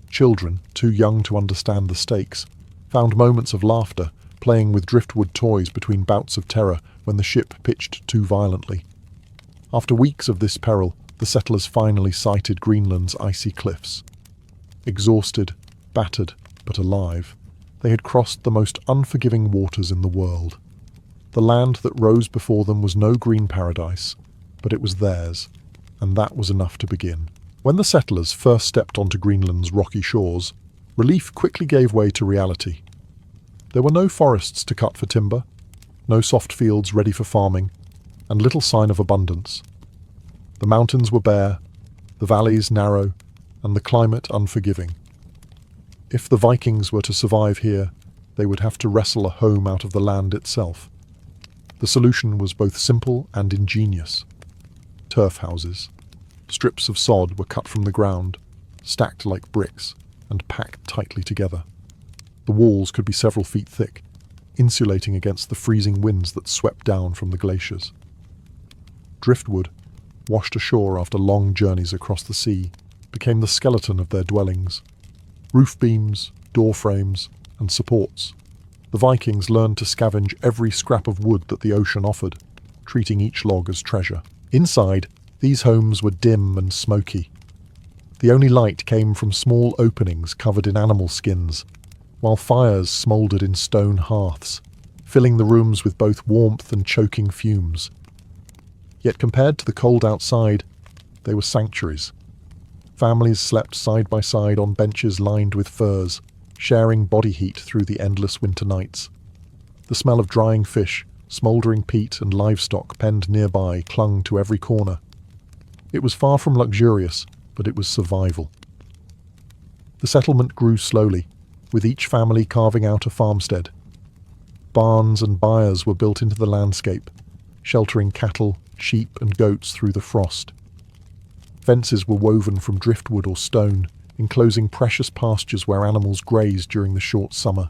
Children, too young to understand the stakes, found moments of laughter, playing with driftwood toys between bouts of terror when the ship pitched too violently. After weeks of this peril, the settlers finally sighted Greenland's icy cliffs. Exhausted, battered, but alive, they had crossed the most unforgiving waters in the world. The land that rose before them was no green paradise, but it was theirs, and that was enough to begin. When the settlers first stepped onto Greenland's rocky shores, relief quickly gave way to reality. There were no forests to cut for timber, no soft fields ready for farming, and little sign of abundance. The mountains were bare, the valleys narrow, and the climate unforgiving. If the Vikings were to survive here, they would have to wrestle a home out of the land itself. The solution was both simple and ingenious. Turf houses. Strips of sod were cut from the ground, stacked like bricks, and packed tightly together. The walls could be several feet thick, insulating against the freezing winds that swept down from the glaciers. Driftwood, washed ashore after long journeys across the sea, became the skeleton of their dwellings. Roof beams, door frames, and supports. The Vikings learned to scavenge every scrap of wood that the ocean offered, treating each log as treasure. Inside, these homes were dim and smoky. The only light came from small openings covered in animal skins, while fires smouldered in stone hearths, filling the rooms with both warmth and choking fumes. Yet compared to the cold outside, they were sanctuaries. Families slept side by side on benches lined with furs, sharing body heat through the endless winter nights. The smell of drying fish, smouldering peat, and livestock penned nearby clung to every corner. It was far from luxurious, but it was survival. The settlement grew slowly, with each family carving out a farmstead. Barns and byres were built into the landscape, sheltering cattle, sheep, and goats through the frost. Fences were woven from driftwood or stone, enclosing precious pastures where animals grazed during the short summer.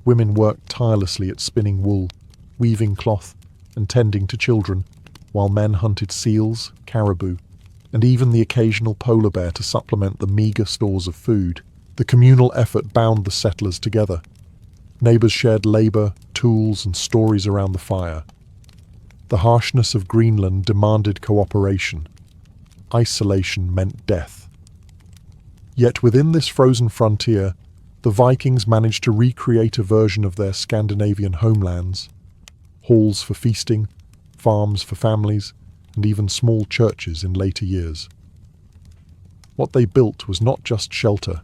Women worked tirelessly at spinning wool, weaving cloth, and tending to children, while men hunted seals, caribou, and even the occasional polar bear to supplement the meagre stores of food. The communal effort bound the settlers together. Neighbours shared labour, tools, and stories around the fire. The harshness of Greenland demanded cooperation. Isolation meant death. Yet within this frozen frontier, the Vikings managed to recreate a version of their Scandinavian homelands. Halls for feasting, farms for families, and even small churches in later years. What they built was not just shelter,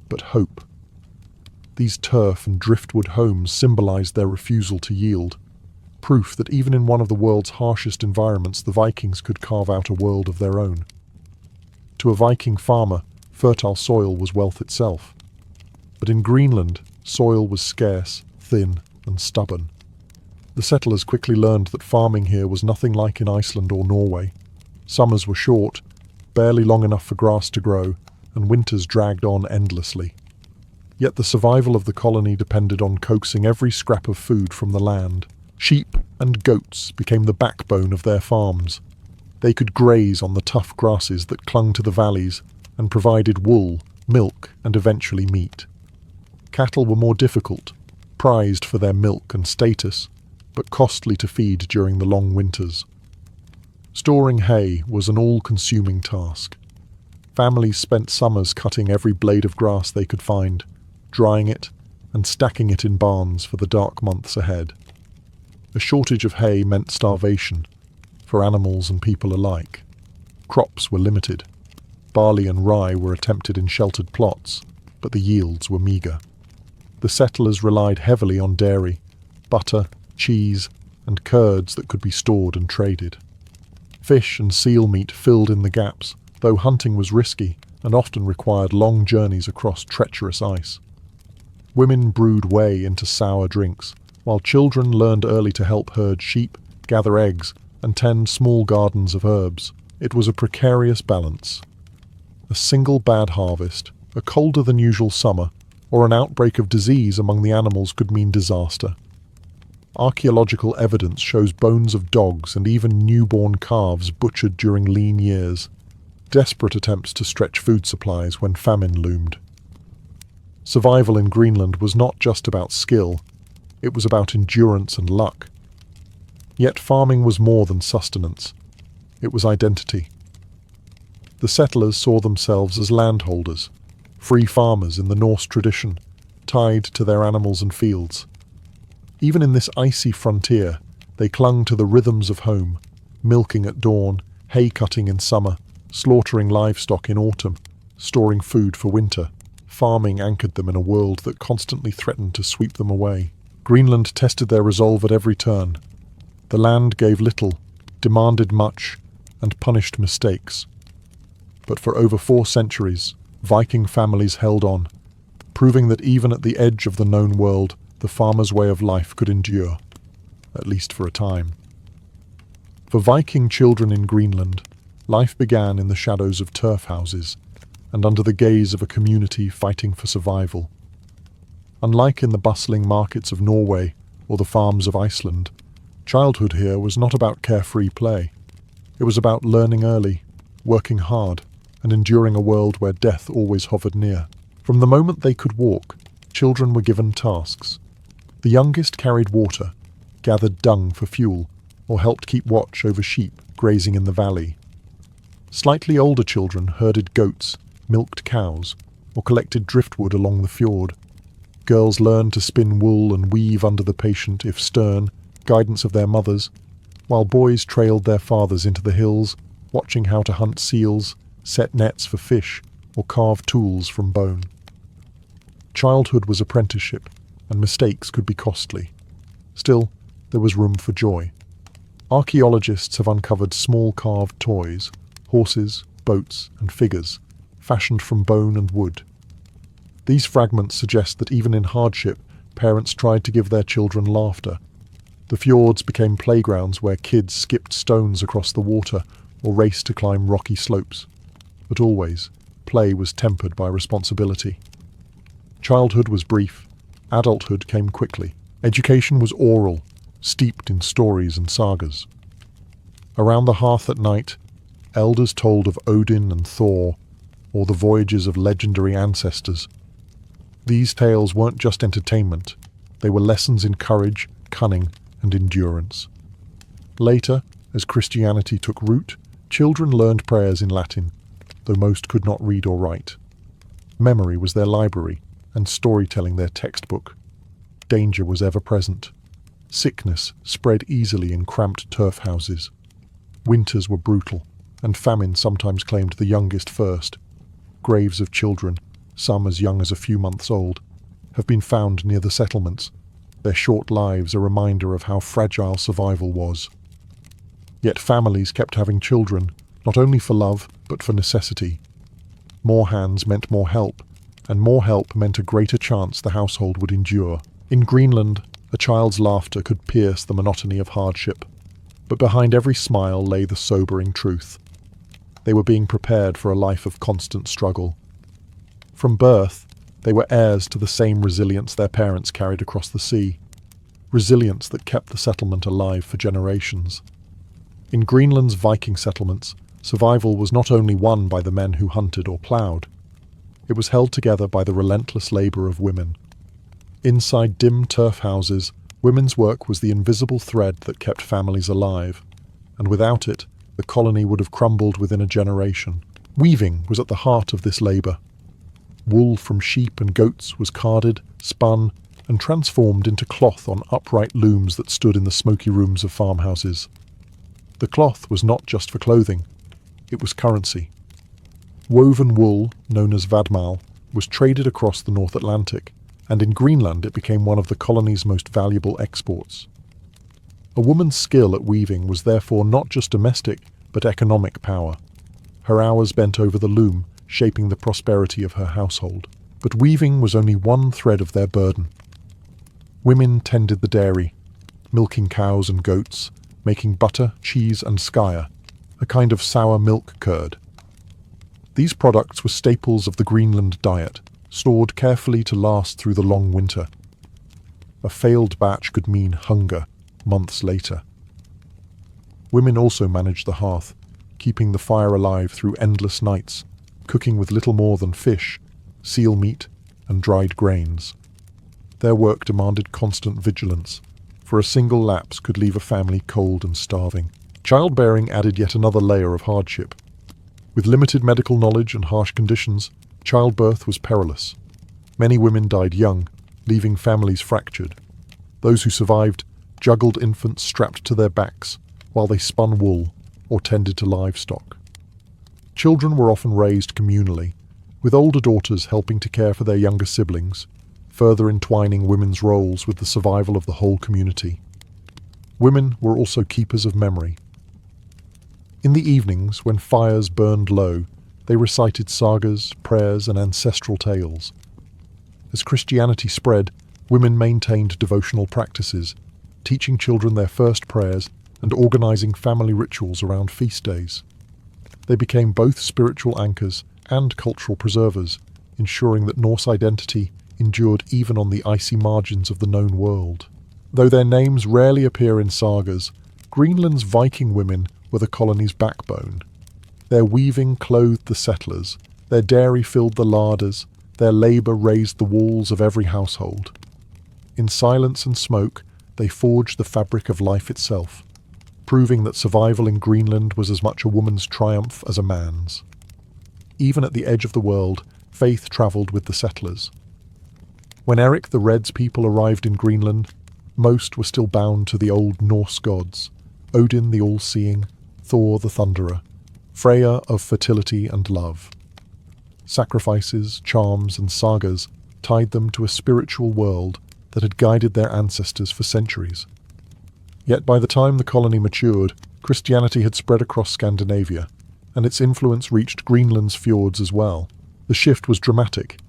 but hope. These turf and driftwood homes symbolized their refusal to yield, proof that even in one of the world's harshest environments the Vikings could carve out a world of their own. To a Viking farmer, fertile soil was wealth itself. But in Greenland, soil was scarce, thin, and stubborn. The settlers quickly learned that farming here was nothing like in Iceland or Norway. Summers were short, barely long enough for grass to grow, and winters dragged on endlessly. Yet the survival of the colony depended on coaxing every scrap of food from the land. Sheep and goats became the backbone of their farms. They could graze on the tough grasses that clung to the valleys and provided wool, milk, and eventually meat. Cattle were more difficult, prized for their milk and status, but costly to feed during the long winters. Storing hay was an all-consuming task. Families spent summers cutting every blade of grass they could find, drying it, and stacking it in barns for the dark months ahead. A shortage of hay meant starvation, for animals and people alike. Crops were limited. Barley and rye were attempted in sheltered plots, but the yields were meagre. The settlers relied heavily on dairy, butter, cheese, and curds that could be stored and traded. Fish and seal meat filled in the gaps, though hunting was risky and often required long journeys across treacherous ice. Women brewed whey into sour drinks, while children learned early to help herd sheep, gather eggs, and tend small gardens of herbs. It was a precarious balance. A single bad harvest, a colder than usual summer, or an outbreak of disease among the animals could mean disaster. Archaeological evidence shows bones of dogs and even newborn calves butchered during lean years, desperate attempts to stretch food supplies when famine loomed. Survival in Greenland was not just about skill, it was about endurance and luck. Yet farming was more than sustenance. It was identity. The settlers saw themselves as landholders, free farmers in the Norse tradition, tied to their animals and fields. Even in this icy frontier, they clung to the rhythms of home, milking at dawn, hay cutting in summer, slaughtering livestock in autumn, storing food for winter. Farming anchored them in a world that constantly threatened to sweep them away. Greenland tested their resolve at every turn. The land gave little, demanded much, and punished mistakes. But for over 4 centuries, Viking families held on, proving that even at the edge of the known world, the farmer's way of life could endure, at least for a time. For Viking children in Greenland, life began in the shadows of turf houses and under the gaze of a community fighting for survival. Unlike in the bustling markets of Norway or the farms of Iceland, childhood here was not about carefree play. It was about learning early, working hard, and enduring a world where death always hovered near. From the moment they could walk, children were given tasks. The youngest carried water, gathered dung for fuel, or helped keep watch over sheep grazing in the valley. Slightly older children herded goats, milked cows, or collected driftwood along the fjord. Girls learned to spin wool and weave under the patient, if stern, guidance of their mothers, while boys trailed their fathers into the hills, watching how to hunt seals, set nets for fish, or carve tools from bone. Childhood was apprenticeship, and mistakes could be costly. Still, there was room for joy. Archaeologists have uncovered small carved toys, horses, boats, and figures, fashioned from bone and wood. These fragments suggest that even in hardship, parents tried to give their children laughter. The fjords became playgrounds where kids skipped stones across the water or raced to climb rocky slopes. But always, play was tempered by responsibility. Childhood was brief, adulthood came quickly. Education was oral, steeped in stories and sagas. Around the hearth at night, elders told of Odin and Thor, or the voyages of legendary ancestors. These tales weren't just entertainment, they were lessons in courage, cunning, and endurance. Later, as Christianity took root, children learned prayers in Latin, though most could not read or write. Memory was their library, and storytelling their textbook. Danger was ever present. Sickness spread easily in cramped turf houses. Winters were brutal, and famine sometimes claimed the youngest first. Graves of children, some as young as a few months old, have been found near the settlements, their short lives a reminder of how fragile survival was. Yet families kept having children, not only for love, but for necessity. More hands meant more help, and more help meant a greater chance the household would endure. In Greenland, a child's laughter could pierce the monotony of hardship, but behind every smile lay the sobering truth. They were being prepared for a life of constant struggle. From birth, they were heirs to the same resilience their parents carried across the sea, resilience that kept the settlement alive for generations. In Greenland's Viking settlements, survival was not only won by the men who hunted or ploughed, it was held together by the relentless labour of women. Inside dim turf houses, women's work was the invisible thread that kept families alive, and without it, the colony would have crumbled within a generation. Weaving was at the heart of this labour. Wool from sheep and goats was carded, spun, and transformed into cloth on upright looms that stood in the smoky rooms of farmhouses. The cloth was not just for clothing, it was currency. Woven wool, known as vadmal, was traded across the North Atlantic, and in Greenland it became one of the colony's most valuable exports. A woman's skill at weaving was therefore not just domestic, but economic power. Her hours bent over the loom, shaping the prosperity of her household. But weaving was only one thread of their burden. Women tended the dairy, milking cows and goats, making butter, cheese and skyer, a kind of sour milk curd. These products were staples of the Greenland diet, stored carefully to last through the long winter. A failed batch could mean hunger months later. Women also managed the hearth, keeping the fire alive through endless nights, cooking with little more than fish, seal meat, and dried grains. Their work demanded constant vigilance, for a single lapse could leave a family cold and starving. Childbearing added yet another layer of hardship. With limited medical knowledge and harsh conditions, childbirth was perilous. Many women died young, leaving families fractured. Those who survived juggled infants strapped to their backs while they spun wool or tended to livestock. Children were often raised communally, with older daughters helping to care for their younger siblings, further entwining women's roles with the survival of the whole community. Women were also keepers of memory. In the evenings, when fires burned low, they recited sagas, prayers, and ancestral tales. As Christianity spread, women maintained devotional practices, teaching children their first prayers and organizing family rituals around feast days. They became both spiritual anchors and cultural preservers, ensuring that Norse identity endured even on the icy margins of the known world. Though their names rarely appear in sagas, Greenland's Viking women were the colony's backbone. Their weaving clothed the settlers, their dairy filled the larders, their labour raised the walls of every household. In silence and smoke, they forged the fabric of life itself, proving that survival in Greenland was as much a woman's triumph as a man's. Even at the edge of the world, faith travelled with the settlers. When Eric the Red's people arrived in Greenland, most were still bound to the old Norse gods, Odin the All-Seeing, Thor the Thunderer, Freya of fertility and love. Sacrifices, charms, and sagas tied them to a spiritual world that had guided their ancestors for centuries. Yet by the time the colony matured, Christianity had spread across Scandinavia, and its influence reached Greenland's fjords as well. The shift was dramatic.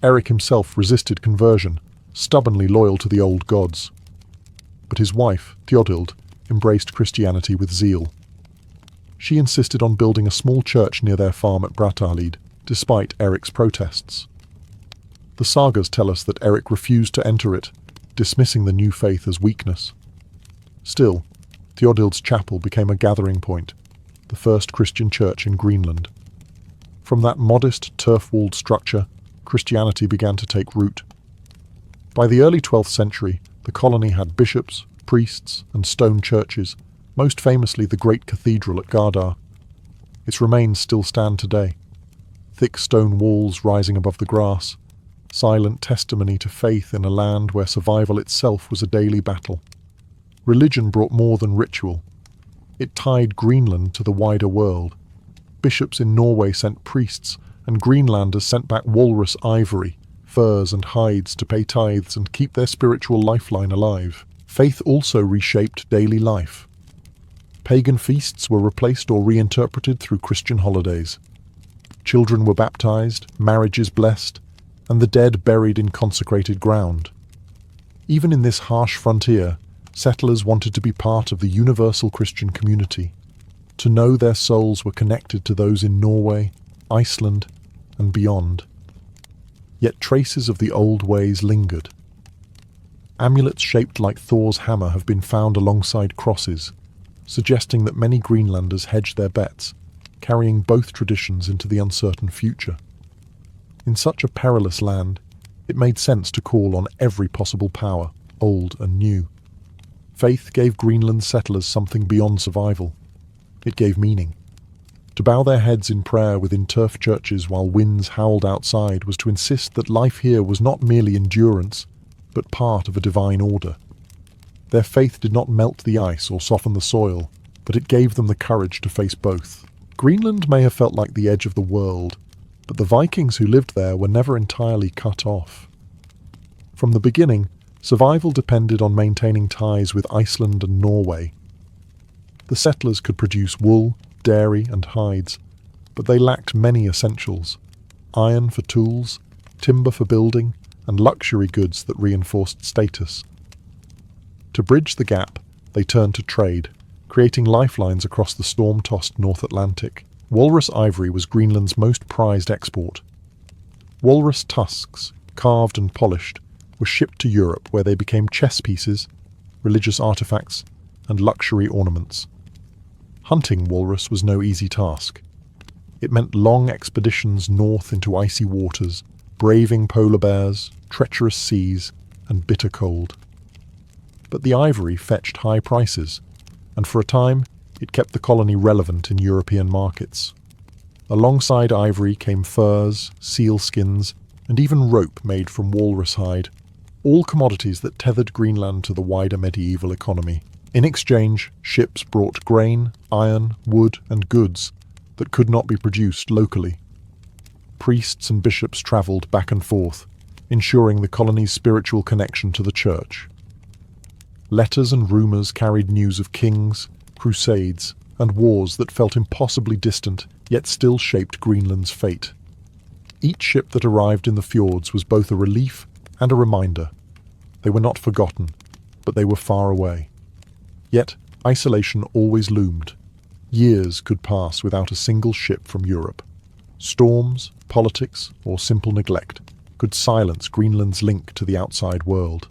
Eric himself resisted conversion, stubbornly loyal to the old gods. But his wife, Theodild, embraced Christianity with zeal. She insisted on building a small church near their farm at Brattahlid, despite Eric's protests. The sagas tell us that Eric refused to enter it, dismissing the new faith as weakness. Still, Theodild's Chapel became a gathering point, the first Christian church in Greenland. From that modest, turf-walled structure, Christianity began to take root. By the early 12th century, the colony had bishops, priests, and stone churches, most famously the great cathedral at Gardar. Its remains still stand today. Thick stone walls rising above the grass, silent testimony to faith in a land where survival itself was a daily battle. Religion brought more than ritual. It tied Greenland to the wider world. Bishops in Norway sent priests, and Greenlanders sent back walrus ivory, furs and hides to pay tithes and keep their spiritual lifeline alive. Faith also reshaped daily life. Pagan feasts were replaced or reinterpreted through Christian holidays. Children were baptized, marriages blessed, and the dead buried in consecrated ground. Even in this harsh frontier, settlers wanted to be part of the universal Christian community, to know their souls were connected to those in Norway, Iceland, and beyond. Yet traces of the old ways lingered. Amulets shaped like Thor's hammer have been found alongside crosses, suggesting that many Greenlanders hedged their bets, carrying both traditions into the uncertain future. In such a perilous land, it made sense to call on every possible power, old and new. Faith gave Greenland settlers something beyond survival. It gave meaning. To bow their heads in prayer within turf churches while winds howled outside was to insist that life here was not merely endurance, but part of a divine order. Their faith did not melt the ice or soften the soil, but it gave them the courage to face both. Greenland may have felt like the edge of the world, but the Vikings who lived there were never entirely cut off. From the beginning, survival depended on maintaining ties with Iceland and Norway. The settlers could produce wool, dairy, and hides, but they lacked many essentials: iron for tools, timber for building, and luxury goods that reinforced status. To bridge the gap, they turned to trade, creating lifelines across the storm-tossed North Atlantic. Walrus ivory was Greenland's most prized export. Walrus tusks, carved and polished, were shipped to Europe where they became chess pieces, religious artifacts, and luxury ornaments. Hunting walrus was no easy task. It meant long expeditions north into icy waters, braving polar bears, treacherous seas, and bitter cold. But the ivory fetched high prices, and for a time it kept the colony relevant in European markets. Alongside ivory came furs, seal skins, and even rope made from walrus hide, all commodities that tethered Greenland to the wider medieval economy. In exchange, ships brought grain, iron, wood, and goods that could not be produced locally. Priests and bishops travelled back and forth, ensuring the colony's spiritual connection to the church. Letters and rumours carried news of kings, crusades, and wars that felt impossibly distant, yet still shaped Greenland's fate. Each ship that arrived in the fjords was both a relief and a reminder. They were not forgotten, but they were far away. Yet, isolation always loomed. Years could pass without a single ship from Europe. Storms, politics, or simple neglect could silence Greenland's link to the outside world.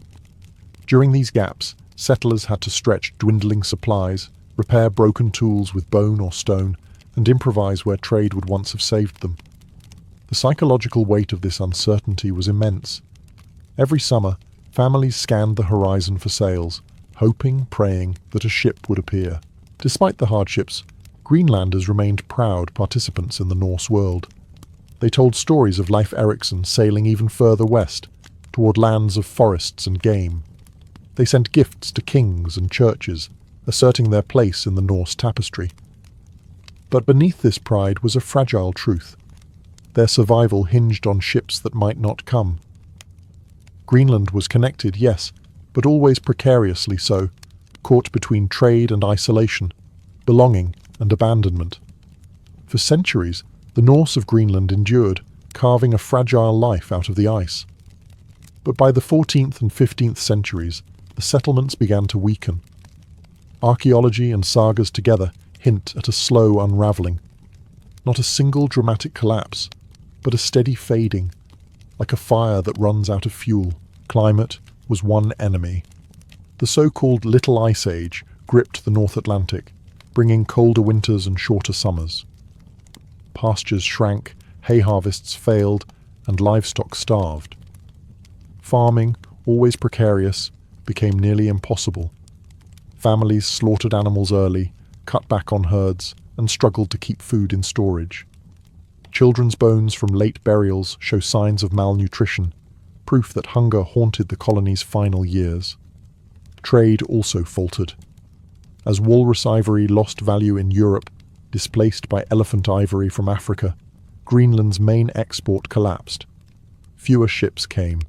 During these gaps, settlers had to stretch dwindling supplies, repair broken tools with bone or stone, and improvise where trade would once have saved them. The psychological weight of this uncertainty was immense. Every summer, families scanned the horizon for sails, hoping, praying that a ship would appear. Despite the hardships, Greenlanders remained proud participants in the Norse world. They told stories of Leif Erikson sailing even further west, toward lands of forests and game. They sent gifts to kings and churches, asserting their place in the Norse tapestry. But beneath this pride was a fragile truth. Their survival hinged on ships that might not come. Greenland was connected, yes, but always precariously so, caught between trade and isolation, belonging and abandonment. For centuries, the Norse of Greenland endured, carving a fragile life out of the ice. But by the 14th and 15th centuries, the settlements began to weaken. Archaeology and sagas together hint at a slow unravelling. Not a single dramatic collapse, but a steady fading, like a fire that runs out of fuel. Climate was one enemy. The so-called Little Ice Age gripped the North Atlantic, bringing colder winters and shorter summers. Pastures shrank, hay harvests failed, and livestock starved. Farming, always precarious, became nearly impossible. Families slaughtered animals early, cut back on herds, and struggled to keep food in storage. Children's bones from late burials show signs of malnutrition, proof that hunger haunted the colony's final years. Trade also faltered. As walrus ivory lost value in Europe, displaced by elephant ivory from Africa, Greenland's main export collapsed. Fewer ships came.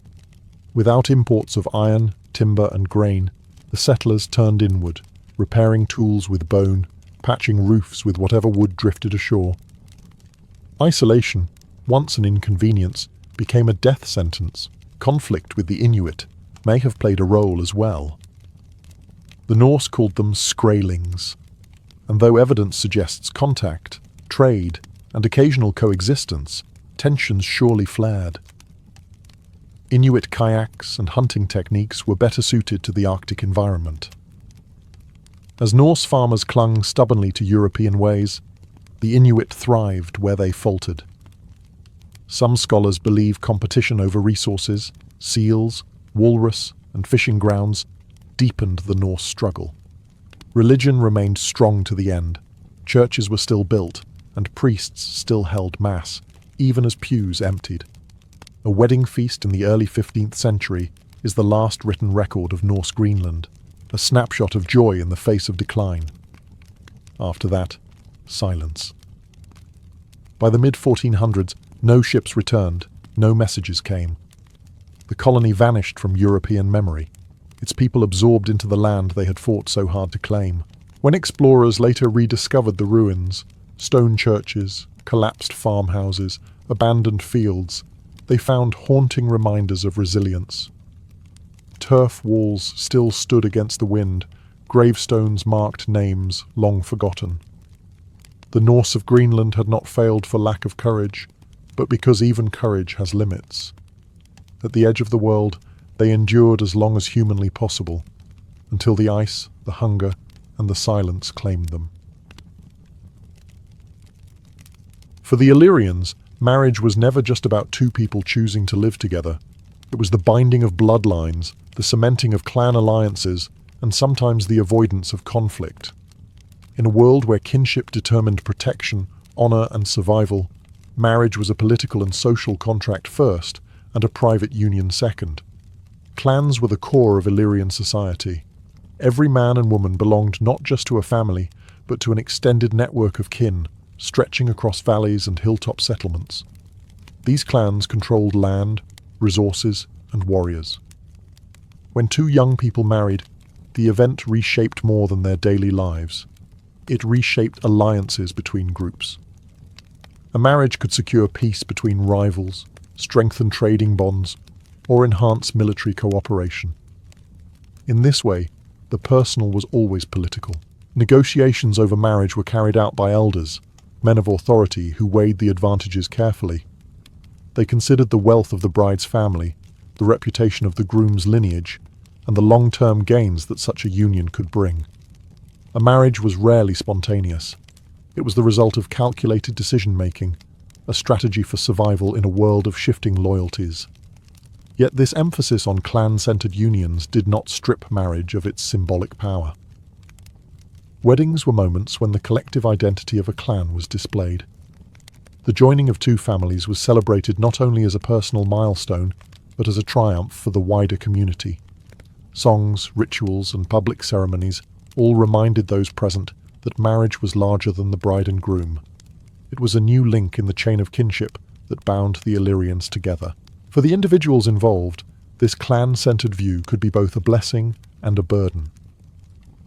Without imports of iron, timber, and grain, the settlers turned inward, repairing tools with bone, patching roofs with whatever wood drifted ashore. Isolation, once an inconvenience, became a death sentence. Conflict with the Inuit may have played a role as well. The Norse called them skraelings, and though evidence suggests contact, trade, and occasional coexistence, tensions surely flared. Inuit kayaks and hunting techniques were better suited to the Arctic environment. As Norse farmers clung stubbornly to European ways, the Inuit thrived where they faltered. Some scholars believe competition over resources, seals, walrus, and fishing grounds deepened the Norse struggle. Religion remained strong to the end. Churches were still built, and priests still held mass, even as pews emptied. A wedding feast in the early 15th century is the last written record of Norse Greenland, a snapshot of joy in the face of decline. After that, silence. By the mid-1400s, no ships returned, no messages came. The colony vanished from European memory, its people absorbed into the land they had fought so hard to claim. When explorers later rediscovered the ruins, stone churches, collapsed farmhouses, abandoned fields, they found haunting reminders of resilience. Turf walls still stood against the wind, gravestones marked names long forgotten. The Norse of Greenland had not failed for lack of courage, but because even courage has limits. At the edge of the world, they endured as long as humanly possible, until the ice, the hunger, and the silence claimed them. For the Illyrians, marriage was never just about two people choosing to live together. It was the binding of bloodlines, the cementing of clan alliances, and sometimes the avoidance of conflict. In a world where kinship determined protection, honor, and survival, marriage was a political and social contract first, and a private union second. Clans were the core of Illyrian society. Every man and woman belonged not just to a family, but to an extended network of kin, stretching across valleys and hilltop settlements. These clans controlled land, resources, and warriors. When two young people married, the event reshaped more than their daily lives. It reshaped alliances between groups. A marriage could secure peace between rivals, strengthen trading bonds, or enhance military cooperation. In this way, the personal was always political. Negotiations over marriage were carried out by elders, men of authority who weighed the advantages carefully. They considered the wealth of the bride's family, the reputation of the groom's lineage, and the long-term gains that such a union could bring. A marriage was rarely spontaneous. It was the result of calculated decision-making, a strategy for survival in a world of shifting loyalties. Yet this emphasis on clan-centered unions did not strip marriage of its symbolic power. Weddings were moments when the collective identity of a clan was displayed. The joining of two families was celebrated not only as a personal milestone, but as a triumph for the wider community. Songs, rituals, and public ceremonies all reminded those present that marriage was larger than the bride and groom. It was a new link in the chain of kinship that bound the Illyrians together. For the individuals involved, this clan-centered view could be both a blessing and a burden.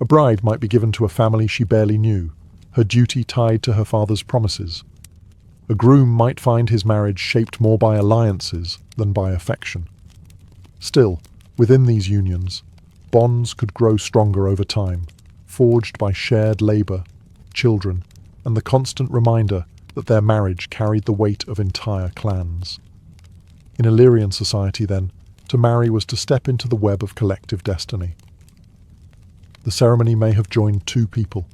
A bride might be given to a family she barely knew, her duty tied to her father's promises. A groom might find his marriage shaped more by alliances than by affection. Still, within these unions, bonds could grow stronger over time, forged by shared labor, children, and the constant reminder that their marriage carried the weight of entire clans. In Illyrian society, then, to marry was to step into the web of collective destiny. The ceremony may have joined two people,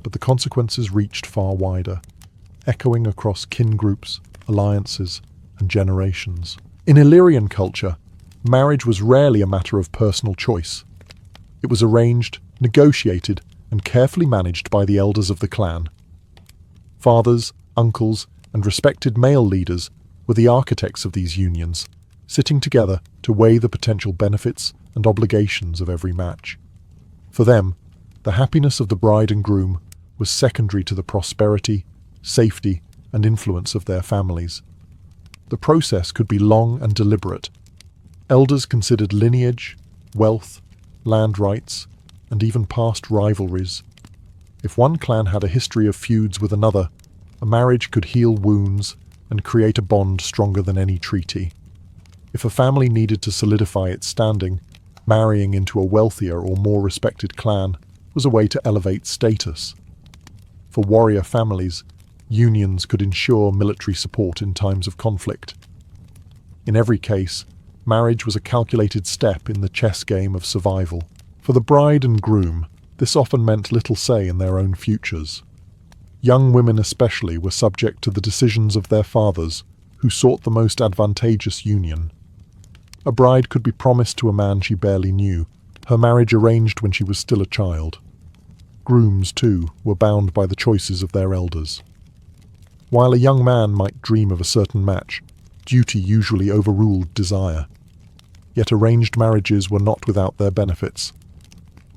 but the consequences reached far wider, echoing across kin groups, alliances, and generations. In Illyrian culture, marriage was rarely a matter of personal choice. It was arranged, negotiated, and carefully managed by the elders of the clan. Fathers, uncles, and respected male leaders were the architects of these unions, sitting together to weigh the potential benefits and obligations of every match. For them, the happiness of the bride and groom was secondary to the prosperity, safety, and influence of their families. The process could be long and deliberate. Elders considered lineage, wealth, land rights, and even past rivalries. If one clan had a history of feuds with another, a marriage could heal wounds and create a bond stronger than any treaty. If a family needed to solidify its standing, marrying into a wealthier or more respected clan was a way to elevate status. For warrior families, unions could ensure military support in times of conflict. In every case, marriage was a calculated step in the chess game of survival. For the bride and groom, this often meant little say in their own futures. Young women especially were subject to the decisions of their fathers, who sought the most advantageous union. A bride could be promised to a man she barely knew, her marriage arranged when she was still a child. Grooms, too, were bound by the choices of their elders. While a young man might dream of a certain match, duty usually overruled desire. Yet arranged marriages were not without their benefits.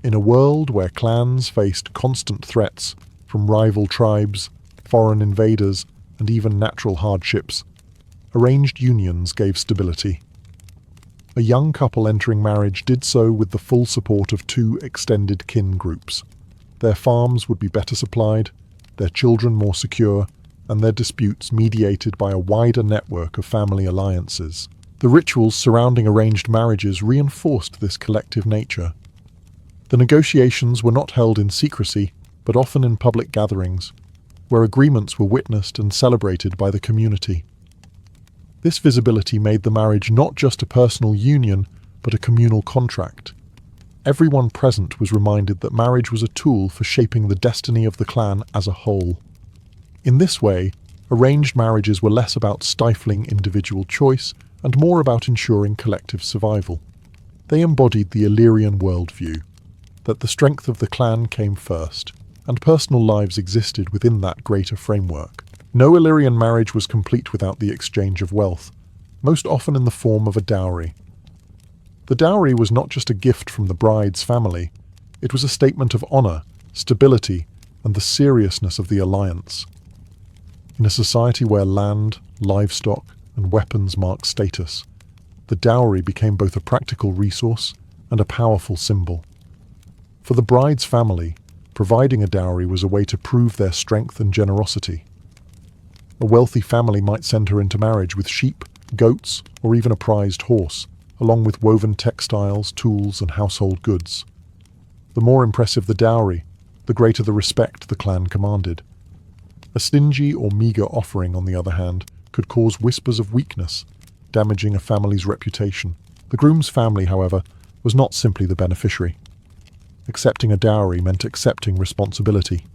In a world where clans faced constant threats from rival tribes, foreign invaders, and even natural hardships, arranged unions gave stability. A young couple entering marriage did so with the full support of two extended kin groups. Their farms would be better supplied, their children more secure, and their disputes mediated by a wider network of family alliances. The rituals surrounding arranged marriages reinforced this collective nature. The negotiations were not held in secrecy, but often in public gatherings, where agreements were witnessed and celebrated by the community. This visibility made the marriage not just a personal union, but a communal contract. Everyone present was reminded that marriage was a tool for shaping the destiny of the clan as a whole. In this way, arranged marriages were less about stifling individual choice and more about ensuring collective survival. They embodied the Illyrian worldview, that the strength of the clan came first, and personal lives existed within that greater framework. No Illyrian marriage was complete without the exchange of wealth, most often in the form of a dowry. The dowry was not just a gift from the bride's family, it was a statement of honor, stability, and the seriousness of the alliance. In a society where land, livestock, and weapons marked status, the dowry became both a practical resource and a powerful symbol. For the bride's family, providing a dowry was a way to prove their strength and generosity. A wealthy family might send her into marriage with sheep, goats, or even a prized horse, along with woven textiles, tools, and household goods. The more impressive the dowry, the greater the respect the clan commanded. A stingy or meagre offering, on the other hand, could cause whispers of weakness, damaging a family's reputation. The groom's family, however, was not simply the beneficiary. Accepting a dowry meant accepting responsibility.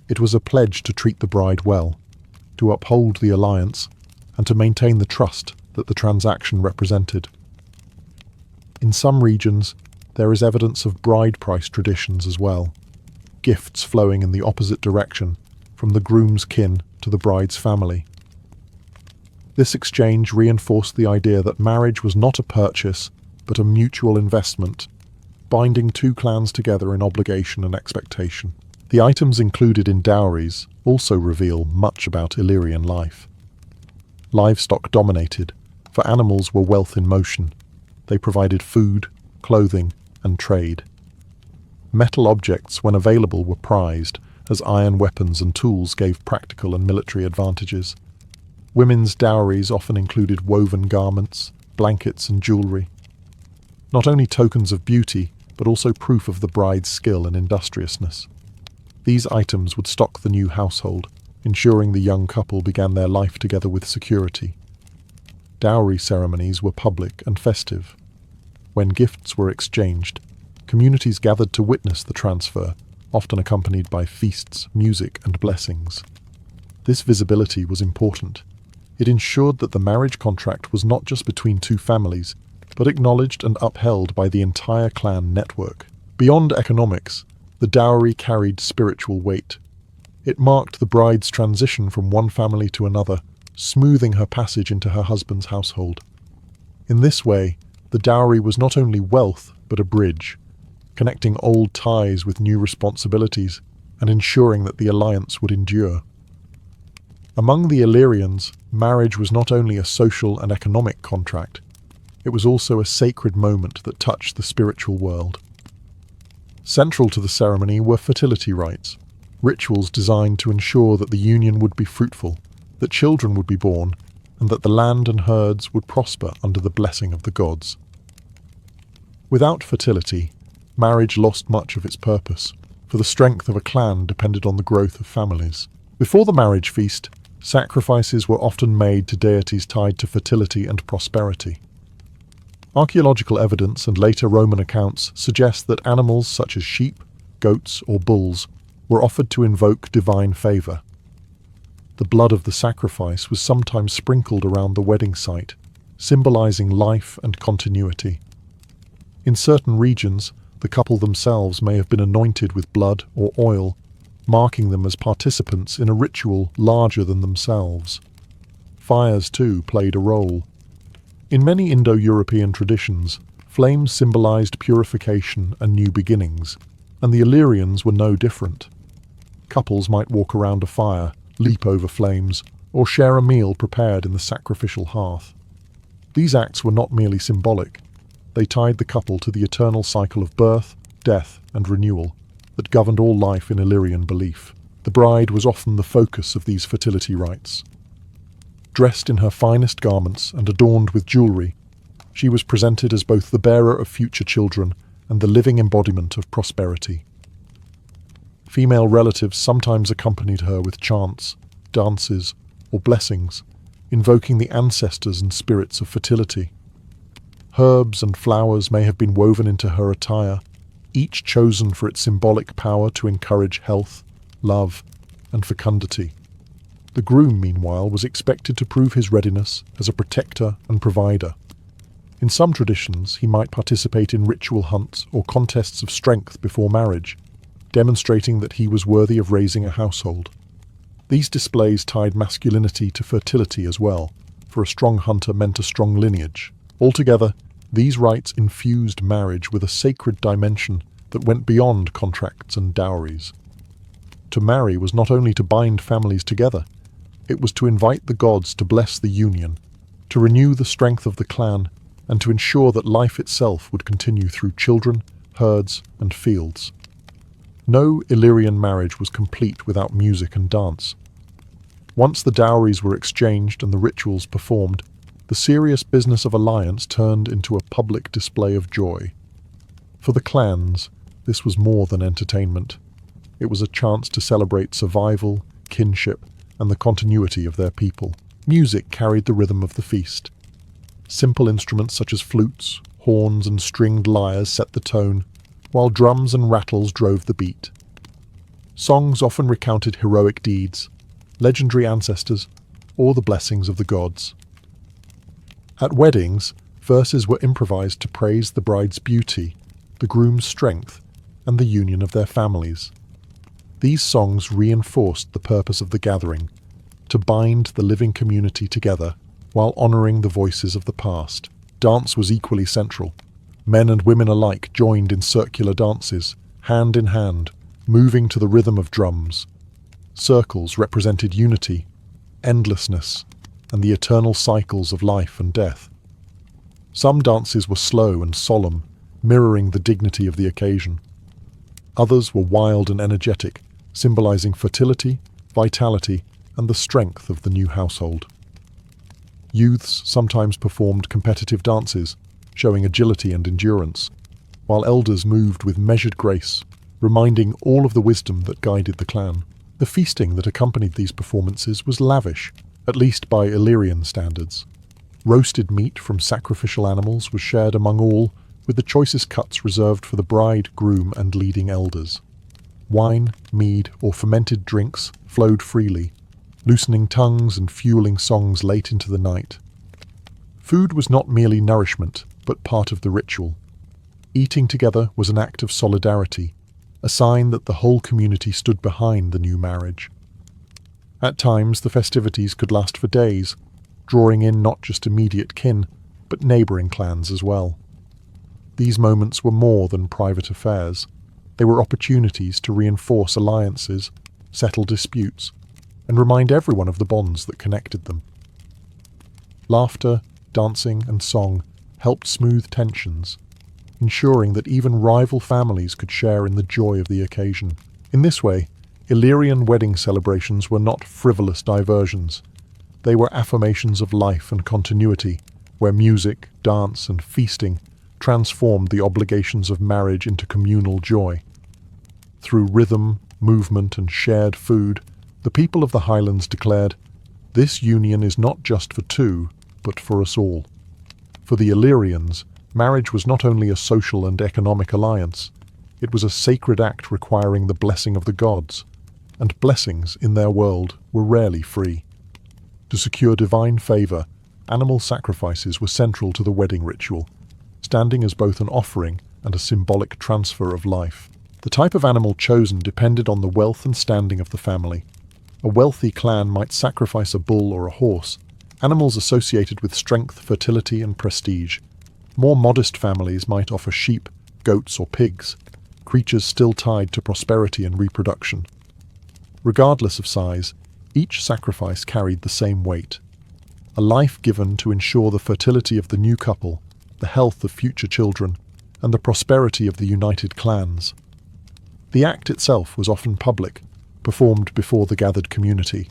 It was a pledge to treat the bride well, to uphold the alliance, and to maintain the trust that the transaction represented. In some regions, there is evidence of bride price traditions as well, gifts flowing in the opposite direction, from the groom's kin to the bride's family. This exchange reinforced the idea that marriage was not a purchase, but a mutual investment, binding two clans together in obligation and expectation. The items included in dowries also reveal much about Illyrian life. Livestock dominated, for animals were wealth in motion. They provided food, clothing, and trade. Metal objects, when available, were prized, as iron weapons and tools gave practical and military advantages. Women's dowries often included woven garments, blankets, and jewelry. Not only tokens of beauty, but also proof of the bride's skill and industriousness. These items would stock the new household, ensuring the young couple began their life together with security. Dowry ceremonies were public and festive. When gifts were exchanged, communities gathered to witness the transfer, often accompanied by feasts, music, and blessings. This visibility was important. It ensured that the marriage contract was not just between two families, but acknowledged and upheld by the entire clan network. Beyond economics, the dowry carried spiritual weight. It marked the bride's transition from one family to another, smoothing her passage into her husband's household. In this way, the dowry was not only wealth, but a bridge, connecting old ties with new responsibilities and ensuring that the alliance would endure. Among the Illyrians, marriage was not only a social and economic contract, it was also a sacred moment that touched the spiritual world. Central to the ceremony were fertility rites, rituals designed to ensure that the union would be fruitful, that children would be born, and that the land and herds would prosper under the blessing of the gods. Without fertility, marriage lost much of its purpose, for the strength of a clan depended on the growth of families. Before the marriage feast, sacrifices were often made to deities tied to fertility and prosperity. Archaeological evidence and later Roman accounts suggest that animals such as sheep, goats, or bulls were offered to invoke divine favor. The blood of the sacrifice was sometimes sprinkled around the wedding site, symbolizing life and continuity. In certain regions, the couple themselves may have been anointed with blood or oil, marking them as participants in a ritual larger than themselves. Fires, too, played a role. In many Indo-European traditions, flames symbolized purification and new beginnings, and the Illyrians were no different. Couples might walk around a fire, leap over flames, or share a meal prepared in the sacrificial hearth. These acts were not merely symbolic. They tied the couple to the eternal cycle of birth, death, and renewal that governed all life in Illyrian belief. The bride was often the focus of these fertility rites. Dressed in her finest garments and adorned with jewelry, she was presented as both the bearer of future children and the living embodiment of prosperity. Female relatives sometimes accompanied her with chants, dances, or blessings, invoking the ancestors and spirits of fertility. Herbs and flowers may have been woven into her attire, each chosen for its symbolic power to encourage health, love, and fecundity. The groom, meanwhile, was expected to prove his readiness as a protector and provider. In some traditions, he might participate in ritual hunts or contests of strength before marriage, demonstrating that he was worthy of raising a household. These displays tied masculinity to fertility as well, for a strong hunter meant a strong lineage. Altogether, these rites infused marriage with a sacred dimension that went beyond contracts and dowries. To marry was not only to bind families together, it was to invite the gods to bless the union, to renew the strength of the clan, and to ensure that life itself would continue through children, herds, and fields. No Illyrian marriage was complete without music and dance. Once the dowries were exchanged and the rituals performed, the serious business of alliance turned into a public display of joy. For the clans, this was more than entertainment. It was a chance to celebrate survival, kinship, and the continuity of their people. Music carried the rhythm of the feast. Simple instruments such as flutes, horns, and stringed lyres set the tone, while drums and rattles drove the beat. Songs often recounted heroic deeds, legendary ancestors, or the blessings of the gods. At weddings, verses were improvised to praise the bride's beauty, the groom's strength, and the union of their families. These songs reinforced the purpose of the gathering, to bind the living community together while honoring the voices of the past. Dance was equally central. Men and women alike joined in circular dances, hand in hand, moving to the rhythm of drums. Circles represented unity, endlessness, and the eternal cycles of life and death. Some dances were slow and solemn, mirroring the dignity of the occasion. Others were wild and energetic, symbolizing fertility, vitality, and the strength of the new household. Youths sometimes performed competitive dances, showing agility and endurance, while elders moved with measured grace, reminding all of the wisdom that guided the clan. The feasting that accompanied these performances was lavish, at least by Illyrian standards. Roasted meat from sacrificial animals was shared among all, with the choicest cuts reserved for the bride, groom, and leading elders. Wine, mead, or fermented drinks flowed freely, loosening tongues and fueling songs late into the night. Food was not merely nourishment, but part of the ritual. Eating together was an act of solidarity, a sign that the whole community stood behind the new marriage. At times, the festivities could last for days, drawing in not just immediate kin, but neighbouring clans as well. These moments were more than private affairs. They were opportunities to reinforce alliances, settle disputes, and remind everyone of the bonds that connected them. Laughter, dancing, and song helped smooth tensions, ensuring that even rival families could share in the joy of the occasion. In this way, Illyrian wedding celebrations were not frivolous diversions. They were affirmations of life and continuity, where music, dance, and feasting transformed the obligations of marriage into communal joy. Through rhythm, movement, and shared food, the people of the Highlands declared, "This union is not just for two, but for us all." For the Illyrians, marriage was not only a social and economic alliance, it was a sacred act requiring the blessing of the gods, and blessings in their world were rarely free. To secure divine favour, animal sacrifices were central to the wedding ritual, standing as both an offering and a symbolic transfer of life. The type of animal chosen depended on the wealth and standing of the family. A wealthy clan might sacrifice a bull or a horse, animals associated with strength, fertility, and prestige. More modest families might offer sheep, goats, or pigs, creatures still tied to prosperity and reproduction. Regardless of size, each sacrifice carried the same weight. A life given to ensure the fertility of the new couple, the health of future children, and the prosperity of the united clans. The act itself was often public, performed before the gathered community.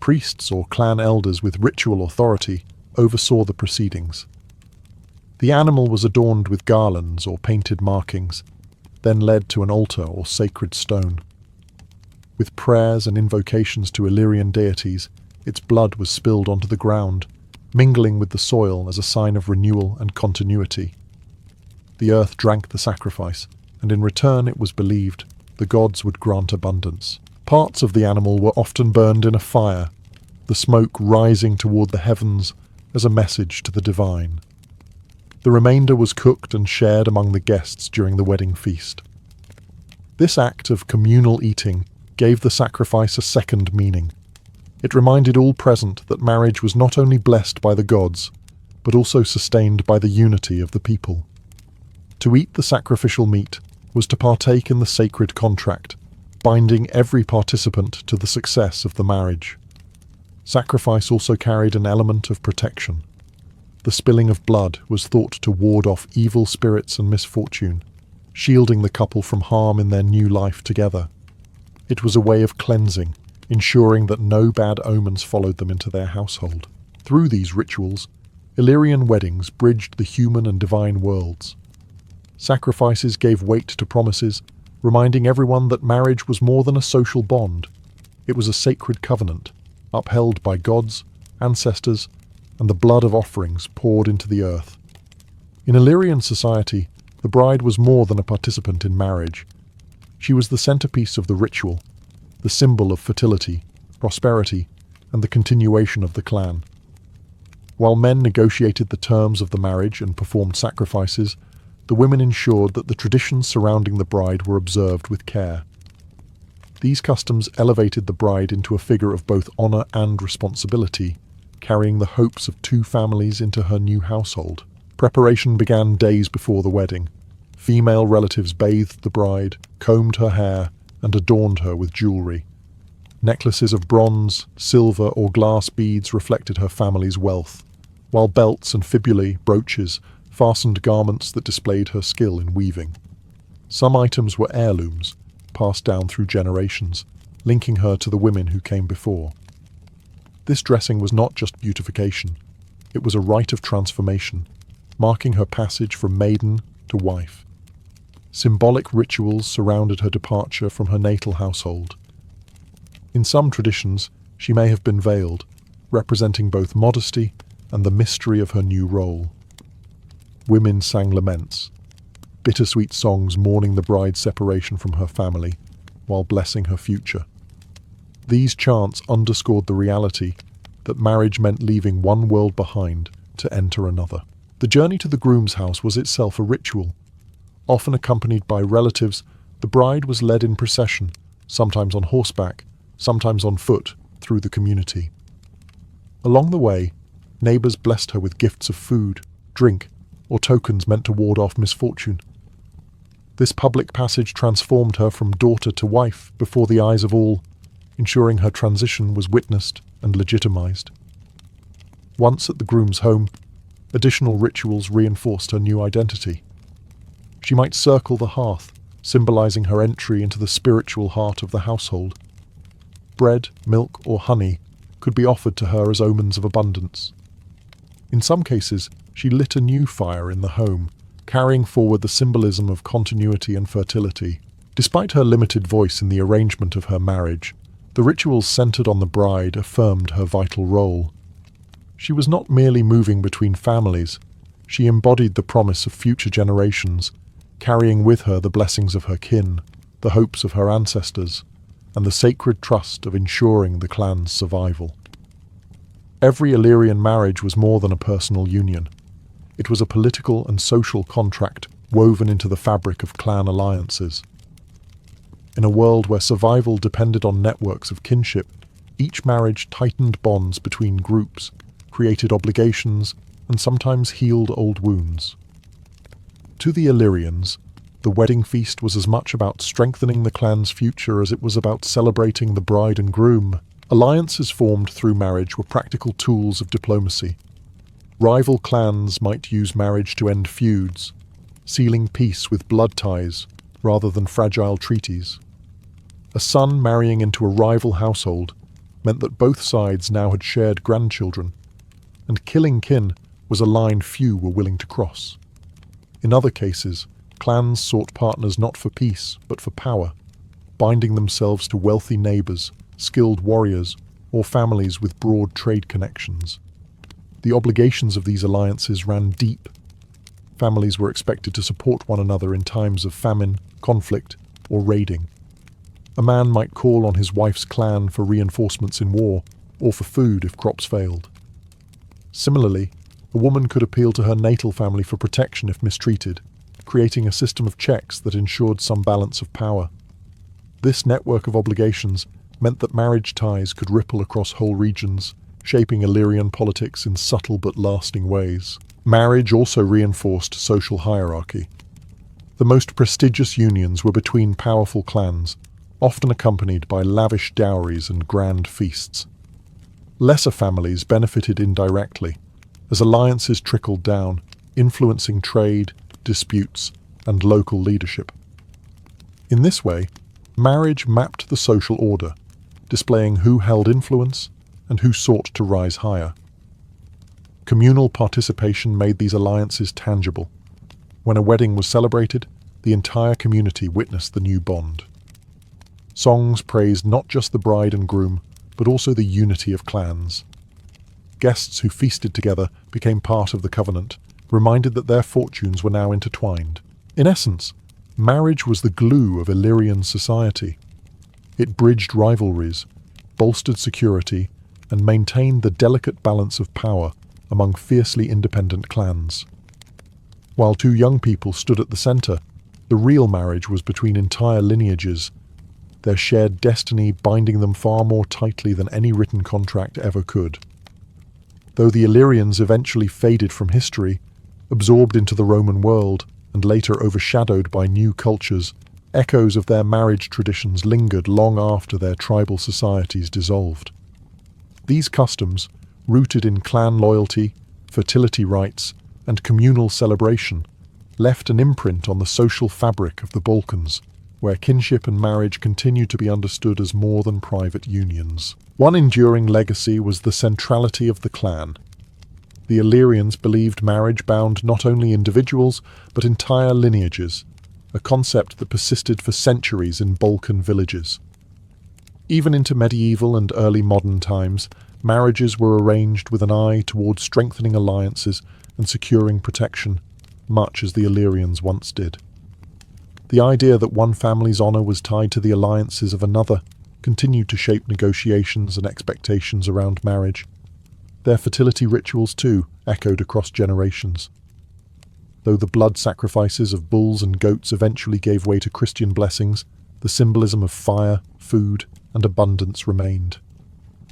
Priests or clan elders with ritual authority oversaw the proceedings. The animal was adorned with garlands or painted markings, then led to an altar or sacred stone. With prayers and invocations to Illyrian deities, its blood was spilled onto the ground, mingling with the soil as a sign of renewal and continuity. The earth drank the sacrifice, and in return it was believed the gods would grant abundance. Parts of the animal were often burned in a fire, the smoke rising toward the heavens as a message to the divine. The remainder was cooked and shared among the guests during the wedding feast. This act of communal eating gave the sacrifice a second meaning. It reminded all present that marriage was not only blessed by the gods, but also sustained by the unity of the people. To eat the sacrificial meat was to partake in the sacred contract, binding every participant to the success of the marriage. Sacrifice also carried an element of protection. The spilling of blood was thought to ward off evil spirits and misfortune, shielding the couple from harm in their new life together. It was a way of cleansing, ensuring that no bad omens followed them into their household. Through these rituals, Illyrian weddings bridged the human and divine worlds. Sacrifices gave weight to promises, reminding everyone that marriage was more than a social bond. It was a sacred covenant, upheld by gods, ancestors, and the blood of offerings poured into the earth. In Illyrian society, the bride was more than a participant in marriage. She was the centerpiece of the ritual, the symbol of fertility, prosperity, and the continuation of the clan. While men negotiated the terms of the marriage and performed sacrifices, the women ensured that the traditions surrounding the bride were observed with care. These customs elevated the bride into a figure of both honor and responsibility, carrying the hopes of two families into her new household. Preparation began days before the wedding. Female relatives bathed the bride, combed her hair, and adorned her with jewelry. Necklaces of bronze, silver, or glass beads reflected her family's wealth, while belts and fibulae, brooches, fastened garments that displayed her skill in weaving. Some items were heirlooms, passed down through generations, linking her to the women who came before. This dressing was not just beautification, it was a rite of transformation, marking her passage from maiden to wife. Symbolic rituals surrounded her departure from her natal household. In some traditions, she may have been veiled, representing both modesty and the mystery of her new role. Women sang laments, bittersweet songs mourning the bride's separation from her family while blessing her future. These chants underscored the reality that marriage meant leaving one world behind to enter another. The journey to the groom's house was itself a ritual. Often accompanied by relatives, the bride was led in procession, sometimes on horseback, sometimes on foot, through the community. Along the way, neighbors blessed her with gifts of food, drink, or tokens meant to ward off misfortune. This public passage transformed her from daughter to wife before the eyes of all, ensuring her transition was witnessed and legitimized. Once at the groom's home, additional rituals reinforced her new identity. She might circle the hearth, symbolizing her entry into the spiritual heart of the household. Bread, milk, or honey could be offered to her as omens of abundance. In some cases, she lit a new fire in the home, carrying forward the symbolism of continuity and fertility. Despite her limited voice in the arrangement of her marriage, the rituals centered on the bride affirmed her vital role. She was not merely moving between families, she embodied the promise of future generations, carrying with her the blessings of her kin, the hopes of her ancestors, and the sacred trust of ensuring the clan's survival. Every Illyrian marriage was more than a personal union. It was a political and social contract woven into the fabric of clan alliances. In a world where survival depended on networks of kinship, each marriage tightened bonds between groups, created obligations, and sometimes healed old wounds. To the Illyrians, the wedding feast was as much about strengthening the clan's future as it was about celebrating the bride and groom. Alliances formed through marriage were practical tools of diplomacy. Rival clans might use marriage to end feuds, sealing peace with blood ties rather than fragile treaties. A son marrying into a rival household meant that both sides now had shared grandchildren, and killing kin was a line few were willing to cross. In other cases, clans sought partners not for peace, but for power, binding themselves to wealthy neighbors, skilled warriors, or families with broad trade connections. The obligations of these alliances ran deep. Families were expected to support one another in times of famine, conflict, or raiding. A man might call on his wife's clan for reinforcements in war, or for food if crops failed. Similarly, a woman could appeal to her natal family for protection if mistreated, creating a system of checks that ensured some balance of power. This network of obligations meant that marriage ties could ripple across whole regions, shaping Illyrian politics in subtle but lasting ways. Marriage also reinforced social hierarchy. The most prestigious unions were between powerful clans, often accompanied by lavish dowries and grand feasts. Lesser families benefited indirectly, as alliances trickled down, influencing trade, disputes, and local leadership. In this way, marriage mapped the social order, displaying who held influence and who sought to rise higher. Communal participation made these alliances tangible. When a wedding was celebrated, the entire community witnessed the new bond. Songs praised not just the bride and groom, but also the unity of clans. Guests who feasted together became part of the covenant, reminded that their fortunes were now intertwined. In essence, marriage was the glue of Illyrian society. It bridged rivalries, bolstered security, and maintained the delicate balance of power among fiercely independent clans. While two young people stood at the center, the real marriage was between entire lineages, their shared destiny binding them far more tightly than any written contract ever could. Though the Illyrians eventually faded from history, absorbed into the Roman world, and later overshadowed by new cultures, echoes of their marriage traditions lingered long after their tribal societies dissolved. These customs, rooted in clan loyalty, fertility rites, and communal celebration, left an imprint on the social fabric of the Balkans, where kinship and marriage continued to be understood as more than private unions. One enduring legacy was the centrality of the clan. The Illyrians believed marriage bound not only individuals, but entire lineages, a concept that persisted for centuries in Balkan villages. Even into medieval and early modern times, marriages were arranged with an eye toward strengthening alliances and securing protection, much as the Illyrians once did. The idea that one family's honour was tied to the alliances of another continued to shape negotiations and expectations around marriage. Their fertility rituals, too, echoed across generations. Though the blood sacrifices of bulls and goats eventually gave way to Christian blessings, the symbolism of fire, food, and abundance remained.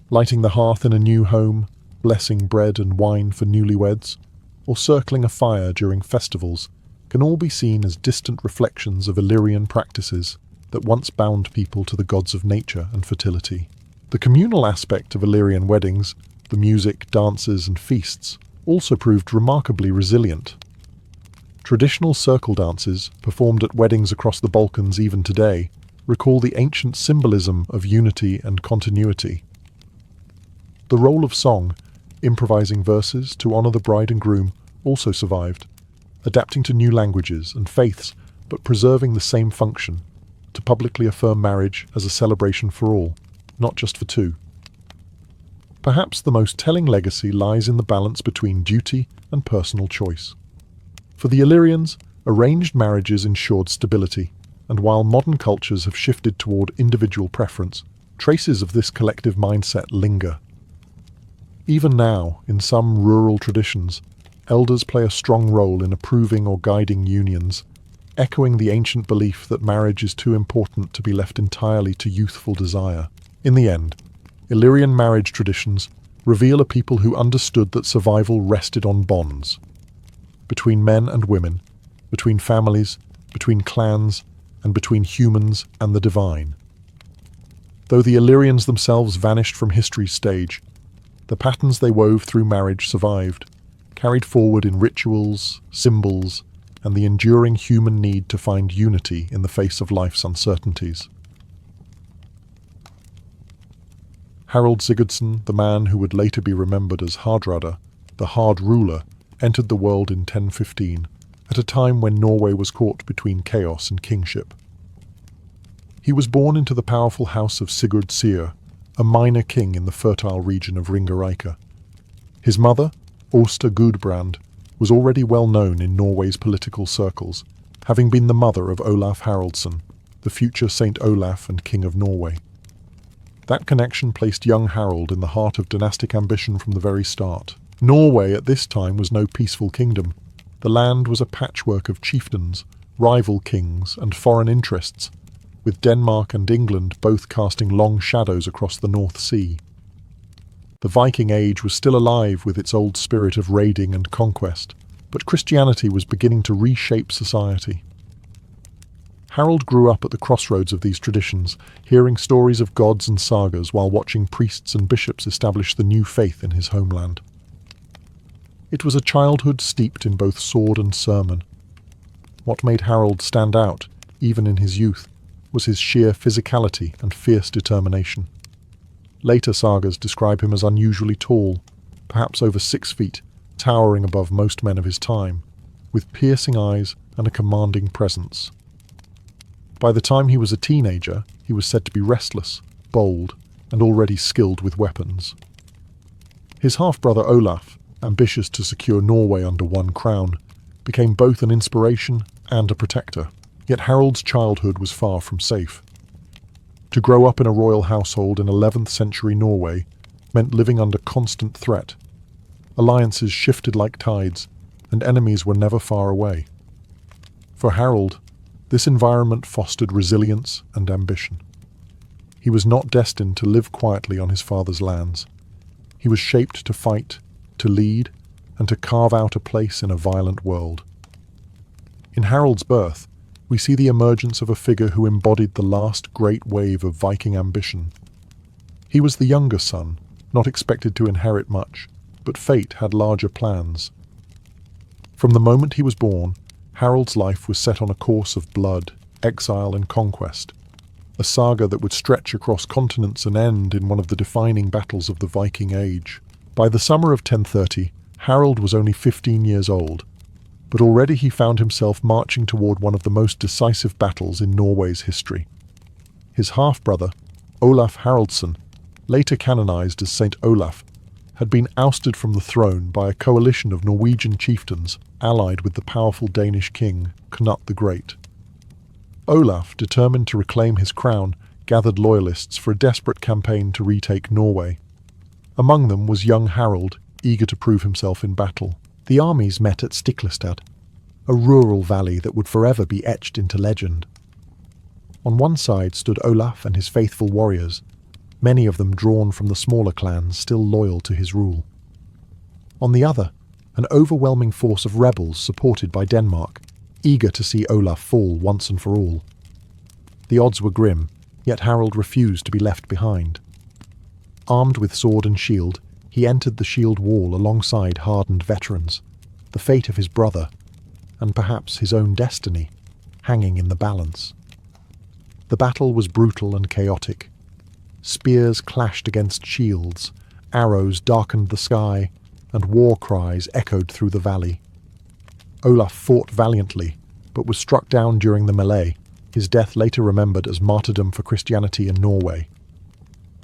Lighting the hearth in a new home, blessing bread and wine for newlyweds, or circling a fire during festivals can all be seen as distant reflections of Illyrian practices that once bound people to the gods of nature and fertility. The communal aspect of Illyrian weddings, the music, dances, and feasts, also proved remarkably resilient. Traditional circle dances, performed at weddings across the Balkans even today, recall the ancient symbolism of unity and continuity. The role of song, improvising verses to honor the bride and groom, also survived, adapting to new languages and faiths but preserving the same function, to publicly affirm marriage as a celebration for all, not just for two. Perhaps the most telling legacy lies in the balance between duty and personal choice. For the Illyrians, arranged marriages ensured stability, and while modern cultures have shifted toward individual preference, traces of this collective mindset linger. Even now, in some rural traditions, elders play a strong role in approving or guiding unions, echoing the ancient belief that marriage is too important to be left entirely to youthful desire. In the end, Illyrian marriage traditions reveal a people who understood that survival rested on bonds. Between men and women, between families, between clans, and between humans and the divine. Though the Illyrians themselves vanished from history's stage, the patterns they wove through marriage survived, carried forward in rituals, symbols, and the enduring human need to find unity in the face of life's uncertainties. Harald Sigurdsson, the man who would later be remembered as Hardrada, the Hard Ruler, entered the world in 1015, at a time when Norway was caught between chaos and kingship. He was born into the powerful house of Sigurd Syr, a minor king in the fertile region of Ringerike. His mother, Åsta Gudbrand, was already well known in Norway's political circles, having been the mother of Olaf Haraldsson, the future Saint Olaf and King of Norway. That connection placed young Harald in the heart of dynastic ambition from the very start. Norway at this time was no peaceful kingdom. The land was a patchwork of chieftains, rival kings, and foreign interests, with Denmark and England both casting long shadows across the North Sea. The Viking Age was still alive with its old spirit of raiding and conquest, but Christianity was beginning to reshape society. Harald grew up at the crossroads of these traditions, hearing stories of gods and sagas while watching priests and bishops establish the new faith in his homeland. It was a childhood steeped in both sword and sermon. What made Harald stand out, even in his youth, was his sheer physicality and fierce determination. Later sagas describe him as unusually tall, perhaps over 6 feet, towering above most men of his time, with piercing eyes and a commanding presence. By the time he was a teenager, he was said to be restless, bold, and already skilled with weapons. His half-brother Olaf, ambitious to secure Norway under one crown, became both an inspiration and a protector. Yet Harald's childhood was far from safe. To grow up in a royal household in 11th century Norway meant living under constant threat. Alliances shifted like tides, and enemies were never far away. For Harald, this environment fostered resilience and ambition. He was not destined to live quietly on his father's lands. He was shaped to fight, to lead, and to carve out a place in a violent world. In Harald's birth, we see the emergence of a figure who embodied the last great wave of Viking ambition. He was the younger son, not expected to inherit much, but fate had larger plans. From the moment he was born, Harald's life was set on a course of blood, exile and conquest, a saga that would stretch across continents and end in one of the defining battles of the Viking Age. By the summer of 1030, Harald was only 15 years old, but already he found himself marching toward one of the most decisive battles in Norway's history. His half-brother, Olaf Haraldsson, later canonized as Saint Olaf, had been ousted from the throne by a coalition of Norwegian chieftains allied with the powerful Danish king Knut the Great. Olaf, determined to reclaim his crown, gathered loyalists for a desperate campaign to retake Norway. Among them was young Harald, eager to prove himself in battle. The armies met at Stiklestad, a rural valley that would forever be etched into legend. On one side stood Olaf and his faithful warriors, many of them drawn from the smaller clans still loyal to his rule. On the other, an overwhelming force of rebels supported by Denmark, eager to see Olaf fall once and for all. The odds were grim, yet Harald refused to be left behind. Armed with sword and shield, he entered the shield wall alongside hardened veterans, the fate of his brother, and perhaps his own destiny, hanging in the balance. The battle was brutal and chaotic. Spears clashed against shields, arrows darkened the sky, and war cries echoed through the valley. Olaf fought valiantly, but was struck down during the melee, his death later remembered as martyrdom for Christianity in Norway.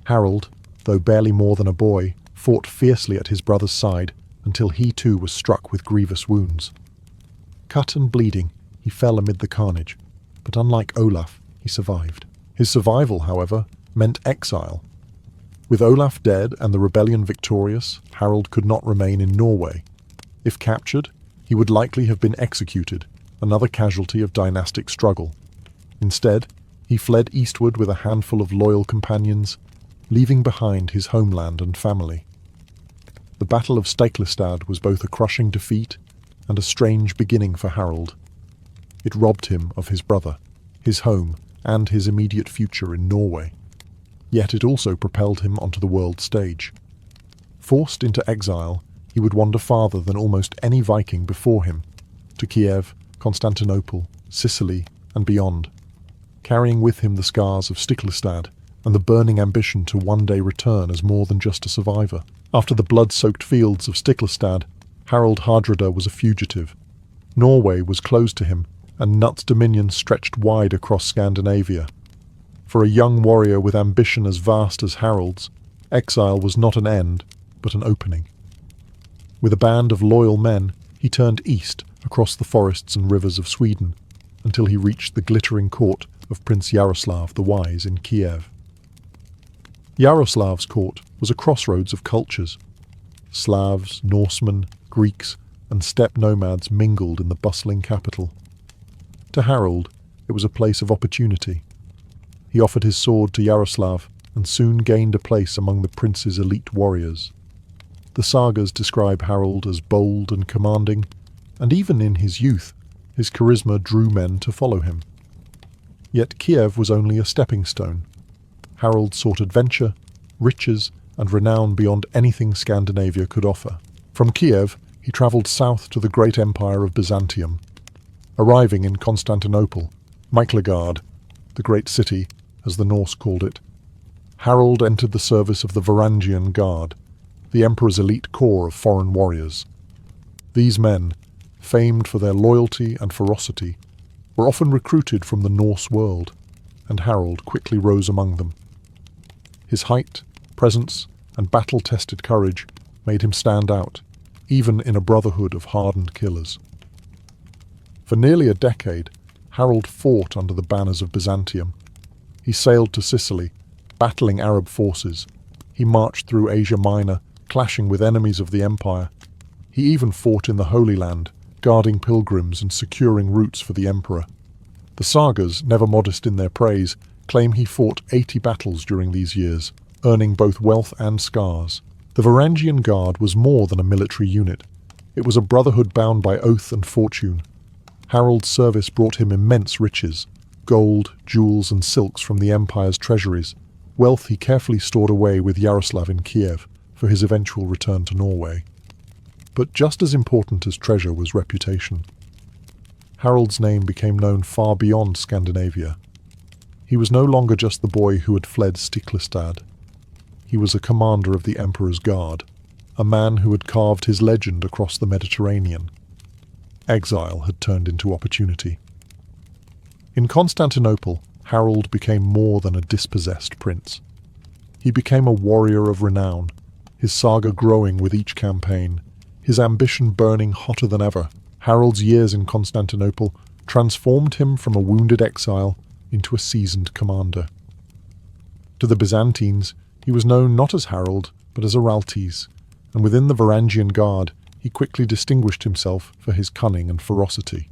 Harald, though barely more than a boy, fought fiercely at his brother's side until he too was struck with grievous wounds. Cut and bleeding, he fell amid the carnage, but unlike Olaf, he survived. His survival, however, meant exile. With Olaf dead and the rebellion victorious, Harald could not remain in Norway. If captured, he would likely have been executed, another casualty of dynastic struggle. Instead, he fled eastward with a handful of loyal companions, leaving behind his homeland and family. The Battle of Stiklestad was both a crushing defeat and a strange beginning for Harald. It robbed him of his brother, his home, and his immediate future in Norway. Yet it also propelled him onto the world stage. Forced into exile, he would wander farther than almost any Viking before him, to Kiev, Constantinople, Sicily, and beyond, carrying with him the scars of Stiklestad and the burning ambition to one day return as more than just a survivor. After the blood-soaked fields of Stiklestad, Harald Hardrada was a fugitive. Norway was closed to him, and Knut's dominion stretched wide across Scandinavia. For a young warrior with ambition as vast as Harald's, exile was not an end, but an opening. With a band of loyal men, he turned east across the forests and rivers of Sweden, until he reached the glittering court of Prince Yaroslav the Wise in Kiev. Yaroslav's court was a crossroads of cultures. Slavs, Norsemen, Greeks, and steppe nomads mingled in the bustling capital. To Harald, it was a place of opportunity. He offered his sword to Yaroslav and soon gained a place among the prince's elite warriors. The sagas describe Harald as bold and commanding, and even in his youth, his charisma drew men to follow him. Yet Kiev was only a stepping stone. Harald sought adventure, riches, and renown beyond anything Scandinavia could offer. From Kiev, he travelled south to the great empire of Byzantium. Arriving in Constantinople, Miklagard, the great city, as the Norse called it, Harald entered the service of the Varangian Guard, the emperor's elite corps of foreign warriors. These men, famed for their loyalty and ferocity, were often recruited from the Norse world, and Harald quickly rose among them. His height, presence, and battle-tested courage made him stand out, even in a brotherhood of hardened killers. For nearly a decade, Harald fought under the banners of Byzantium. He sailed to Sicily, battling Arab forces. He marched through Asia Minor, clashing with enemies of the empire. He even fought in the Holy Land, guarding pilgrims and securing routes for the emperor. The sagas, never modest in their praise, claim he fought 80 battles during these years, earning both wealth and scars. The Varangian Guard was more than a military unit. It was a brotherhood bound by oath and fortune. Harald's service brought him immense riches, gold, jewels, and silks from the empire's treasuries, wealth he carefully stored away with Yaroslav in Kiev for his eventual return to Norway. But just as important as treasure was reputation. Harald's name became known far beyond Scandinavia. He was no longer just the boy who had fled Stiklestad. He was a commander of the Emperor's Guard, a man who had carved his legend across the Mediterranean. Exile had turned into opportunity. In Constantinople, Harold became more than a dispossessed prince. He became a warrior of renown, his saga growing with each campaign, his ambition burning hotter than ever. Harold's years in Constantinople transformed him from a wounded exile into a seasoned commander. To the Byzantines, he was known not as Harold, but as Araltes, and within the Varangian Guard, he quickly distinguished himself for his cunning and ferocity.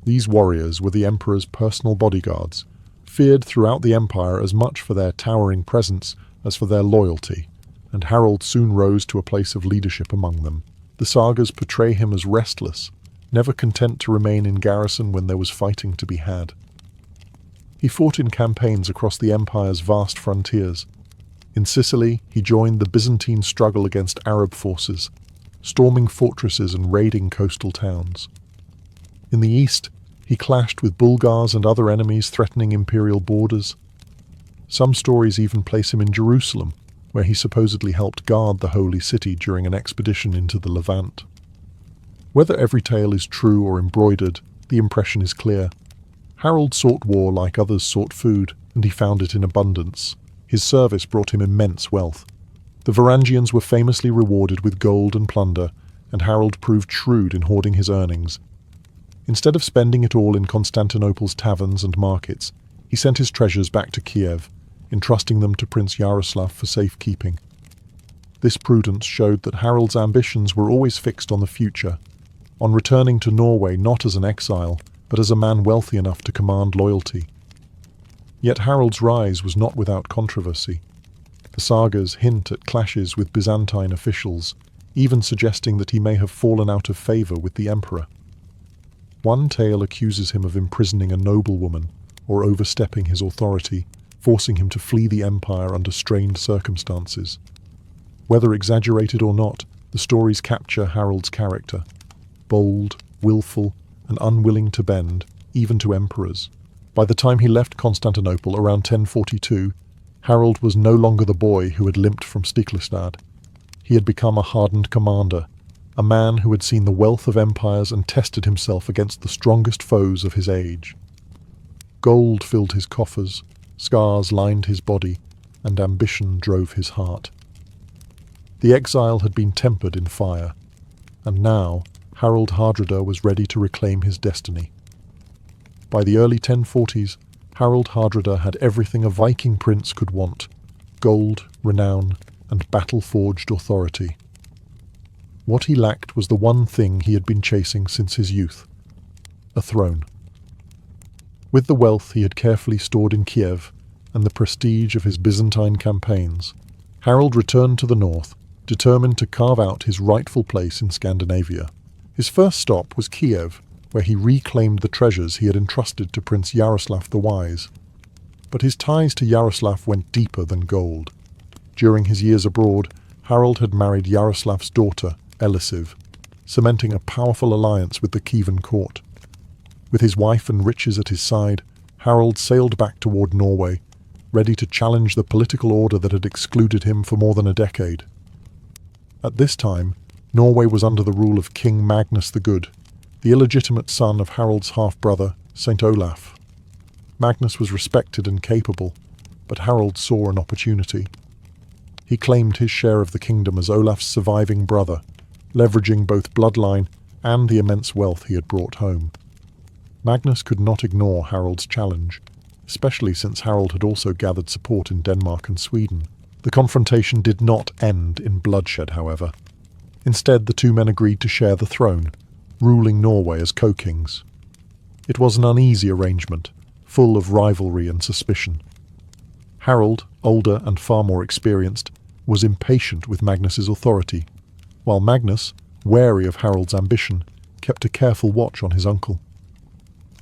These warriors were the emperor's personal bodyguards, feared throughout the empire as much for their towering presence as for their loyalty, and Harold soon rose to a place of leadership among them. The sagas portray him as restless, never content to remain in garrison when there was fighting to be had. He fought in campaigns across the empire's vast frontiers. In Sicily, he joined the Byzantine struggle against Arab forces, storming fortresses and raiding coastal towns. In the east, he clashed with Bulgars and other enemies threatening imperial borders. Some stories even place him in Jerusalem, where he supposedly helped guard the holy city during an expedition into the Levant. Whether every tale is true or embroidered, the impression is clear. Harold sought war like others sought food, and he found it in abundance. His service brought him immense wealth. The Varangians were famously rewarded with gold and plunder, and Harold proved shrewd in hoarding his earnings. Instead of spending it all in Constantinople's taverns and markets, he sent his treasures back to Kiev, entrusting them to Prince Yaroslav for safekeeping. This prudence showed that Harold's ambitions were always fixed on the future, on returning to Norway not as an exile, but as a man wealthy enough to command loyalty. Yet Harold's rise was not without controversy. The sagas hint at clashes with Byzantine officials, even suggesting that he may have fallen out of favour with the emperor. One tale accuses him of imprisoning a noblewoman or overstepping his authority, forcing him to flee the empire under strained circumstances. Whether exaggerated or not, the stories capture Harold's character: bold, willful, and unwilling to bend, even to emperors. By the time he left Constantinople around 1042, Harold was no longer the boy who had limped from Stiklestad. He had become a hardened commander, a man who had seen the wealth of empires and tested himself against the strongest foes of his age. Gold filled his coffers, scars lined his body, and ambition drove his heart. The exile had been tempered in fire, and now Harold Hardrada was ready to reclaim his destiny. By the early 1040s, Harold Hardrada had everything a Viking prince could want: gold, renown, and battle-forged authority. What he lacked was the one thing he had been chasing since his youth: a throne. With the wealth he had carefully stored in Kiev and the prestige of his Byzantine campaigns, Harold returned to the north, determined to carve out his rightful place in Scandinavia. His first stop was Kiev, where he reclaimed the treasures he had entrusted to Prince Yaroslav the Wise. But his ties to Yaroslav went deeper than gold. During his years abroad, Harold had married Yaroslav's daughter, Elisiv, cementing a powerful alliance with the Kievan court. With his wife and riches at his side, Harold sailed back toward Norway, ready to challenge the political order that had excluded him for more than a decade. At this time, Norway was under the rule of King Magnus the Good, the illegitimate son of Harold's half-brother, Saint Olaf. Magnus was respected and capable, but Harold saw an opportunity. He claimed his share of the kingdom as Olaf's surviving brother, leveraging both bloodline and the immense wealth he had brought home. Magnus could not ignore Harold's challenge, especially since Harold had also gathered support in Denmark and Sweden. The confrontation did not end in bloodshed, however. Instead, the two men agreed to share the throne, ruling Norway as co-kings. It was an uneasy arrangement, full of rivalry and suspicion. Harold, older and far more experienced, was impatient with Magnus's authority, while Magnus, wary of Harold's ambition, kept a careful watch on his uncle.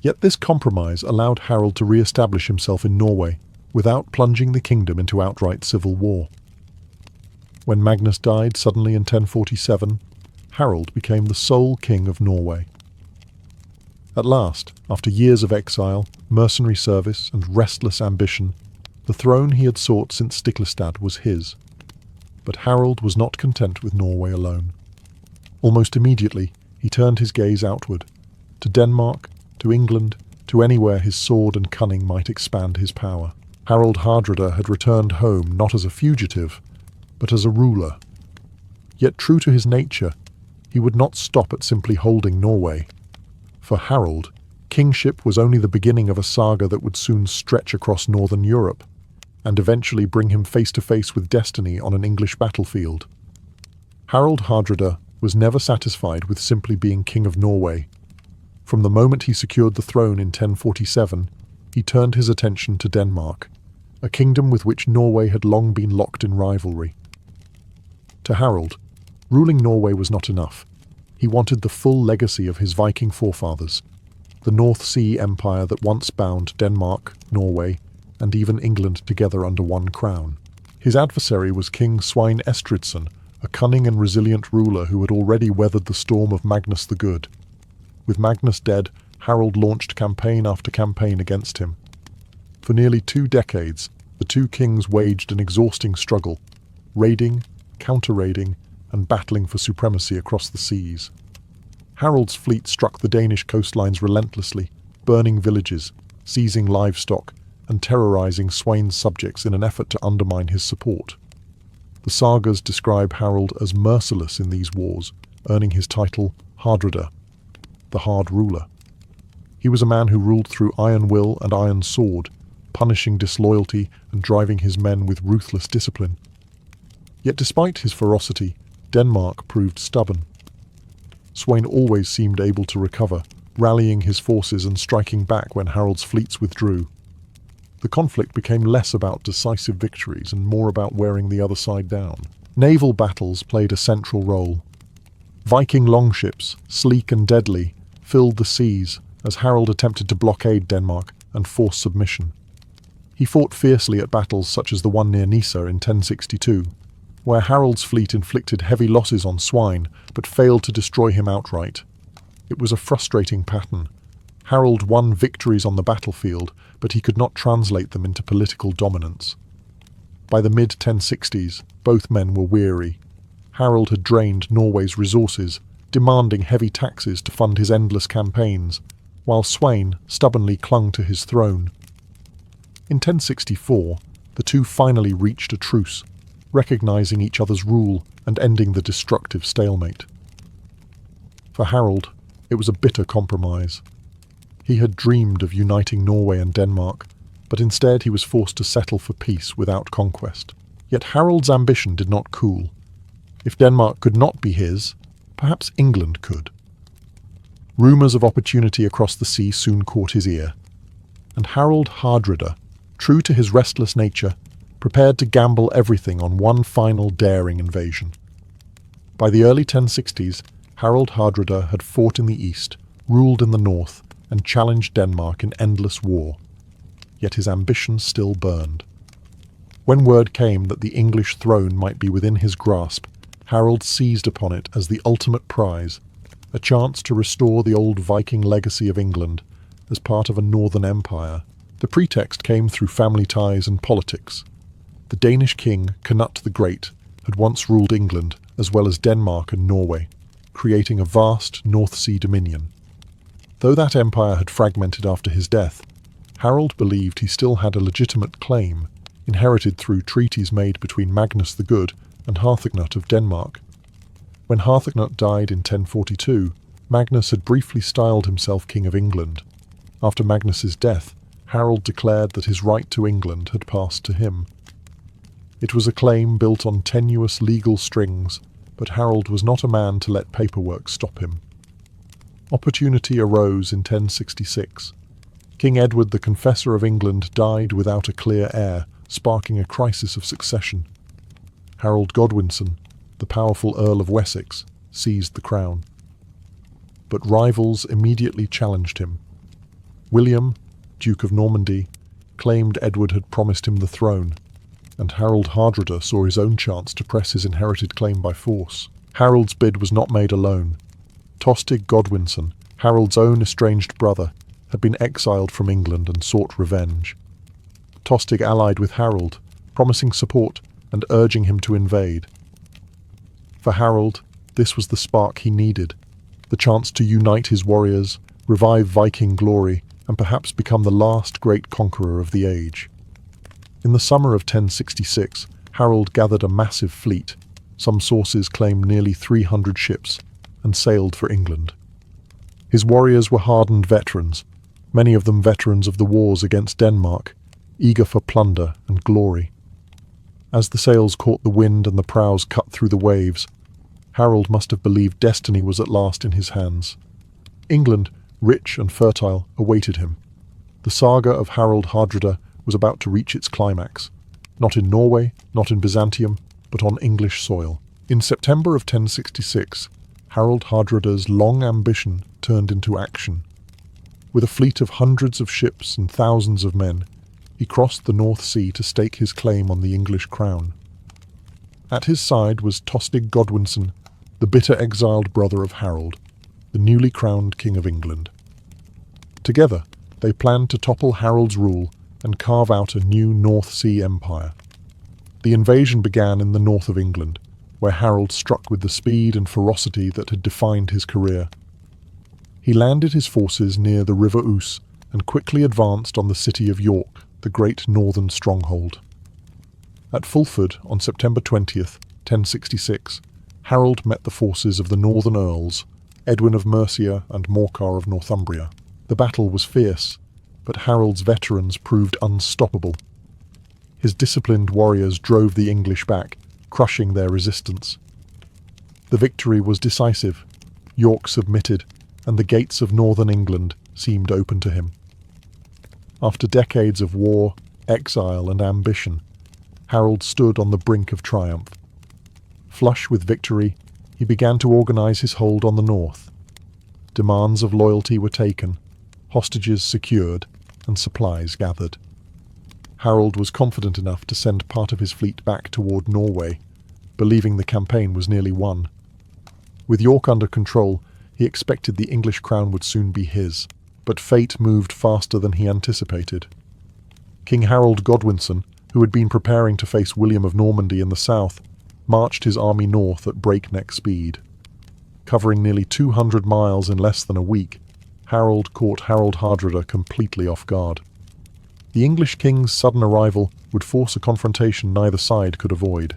Yet this compromise allowed Harold to re-establish himself in Norway, without plunging the kingdom into outright civil war. When Magnus died suddenly in 1047, Harold became the sole king of Norway. At last, after years of exile, mercenary service, and restless ambition, the throne he had sought since Stiklestad was his. But Harold was not content with Norway alone. Almost immediately, he turned his gaze outward, to Denmark, to England, to anywhere his sword and cunning might expand his power. Harold Hardrada had returned home not as a fugitive, but as a ruler. Yet true to his nature, he would not stop at simply holding Norway. For Harold, kingship was only the beginning of a saga that would soon stretch across northern Europe, and eventually bring him face to face with destiny on an English battlefield. Harold Hardrada was never satisfied with simply being King of Norway. From the moment he secured the throne in 1047, he turned his attention to Denmark, a kingdom with which Norway had long been locked in rivalry. To Harold, ruling Norway was not enough. He wanted the full legacy of his Viking forefathers, the North Sea Empire that once bound Denmark, Norway, and even England together under one crown. His adversary was King Svein Estridsson, a cunning and resilient ruler who had already weathered the storm of Magnus the Good. With Magnus dead, Harold launched campaign after campaign against him. For nearly 2 decades, the two kings waged an exhausting struggle, raiding, counter-raiding, and battling for supremacy across the seas. Harold's fleet struck the Danish coastlines relentlessly, burning villages, seizing livestock, and terrorizing Svein's subjects in an effort to undermine his support. The sagas describe Harold as merciless in these wars, earning his title Hardrada, the hard ruler. He was a man who ruled through iron will and iron sword, punishing disloyalty and driving his men with ruthless discipline. Yet despite his ferocity, Denmark proved stubborn. Svein always seemed able to recover, rallying his forces and striking back when Harold's fleets withdrew. The conflict became less about decisive victories and more about wearing the other side down. Naval battles played a central role. Viking longships, sleek and deadly, filled the seas as Harold attempted to blockade Denmark and force submission. He fought fiercely at battles such as the one near Nisa in 1062, where Harold's fleet inflicted heavy losses on Svein but failed to destroy him outright. It was a frustrating pattern. Harold won victories on the battlefield, but he could not translate them into political dominance. By the mid-1060s, both men were weary. Harold had drained Norway's resources, demanding heavy taxes to fund his endless campaigns, while Svein stubbornly clung to his throne. In 1064, the two finally reached a truce, recognizing each other's rule and ending the destructive stalemate. For Harold, it was a bitter compromise. He had dreamed of uniting Norway and Denmark, but instead he was forced to settle for peace without conquest. Yet Harold's ambition did not cool. If Denmark could not be his, perhaps England could. Rumours of opportunity across the sea soon caught his ear, and Harold Hardrada, true to his restless nature, prepared to gamble everything on one final daring invasion. By the early 1060s, Harold Hardrada had fought in the east, ruled in the north, and challenged Denmark in endless war. Yet his ambition still burned. When word came that the English throne might be within his grasp, Harold seized upon it as the ultimate prize, a chance to restore the old Viking legacy of England as part of a northern empire. The pretext came through family ties and politics. The Danish king, Canute the Great, had once ruled England as well as Denmark and Norway, creating a vast North Sea dominion. Though that empire had fragmented after his death, Harold believed he still had a legitimate claim, inherited through treaties made between Magnus the Good and Harthacnut of Denmark. When Harthacnut died in 1042, Magnus had briefly styled himself King of England. After Magnus's death, Harold declared that his right to England had passed to him. It was a claim built on tenuous legal strings, but Harold was not a man to let paperwork stop him. Opportunity arose in 1066. King Edward the Confessor of England died without a clear heir, sparking a crisis of succession. Harold Godwinson, the powerful Earl of Wessex, seized the crown. But rivals immediately challenged him. William, Duke of Normandy, claimed Edward had promised him the throne, and Harold Hardrada saw his own chance to press his inherited claim by force. Harold's bid was not made alone. Tostig Godwinson, Harold's own estranged brother, had been exiled from England and sought revenge. Tostig allied with Harold, promising support and urging him to invade. For Harold, this was the spark he needed, the chance to unite his warriors, revive Viking glory, and perhaps become the last great conqueror of the age. In the summer of 1066, Harold gathered a massive fleet, some sources claim nearly 300 ships, and sailed for England. His warriors were hardened veterans, many of them veterans of the wars against Denmark, eager for plunder and glory. As the sails caught the wind and the prows cut through the waves, Harold must have believed destiny was at last in his hands. England, rich and fertile, awaited him. The saga of Harold Hardrada was about to reach its climax, not in Norway, not in Byzantium, but on English soil. In September of 1066, Harold Hardrada's long ambition turned into action. With a fleet of hundreds of ships and thousands of men, he crossed the North Sea to stake his claim on the English crown. At his side was Tostig Godwinson, the bitter exiled brother of Harold, the newly crowned King of England. Together, they planned to topple Harold's rule and carve out a new North Sea empire. The invasion began in the north of England, where Harold struck with the speed and ferocity that had defined his career. He landed his forces near the River Ouse and quickly advanced on the city of York, the great northern stronghold. At Fulford on September 20th, 1066, Harold met the forces of the northern earls, Edwin of Mercia and Morcar of Northumbria. The battle was fierce, but Harold's veterans proved unstoppable. His disciplined warriors drove the English back, crushing their resistance. The victory was decisive. York submitted, and the gates of northern England seemed open to him. After decades of war, exile, and ambition, Harold stood on the brink of triumph. Flush with victory, he began to organize his hold on the north. Demands of loyalty were taken, hostages secured, and supplies gathered. Harold was confident enough to send part of his fleet back toward Norway, believing the campaign was nearly won. With York under control, he expected the English crown would soon be his, but fate moved faster than he anticipated. King Harold Godwinson, who had been preparing to face William of Normandy in the south, marched his army north at breakneck speed. Covering nearly 200 miles in less than a week, Harold caught Harold Hardrada completely off guard. The English king's sudden arrival would force a confrontation neither side could avoid.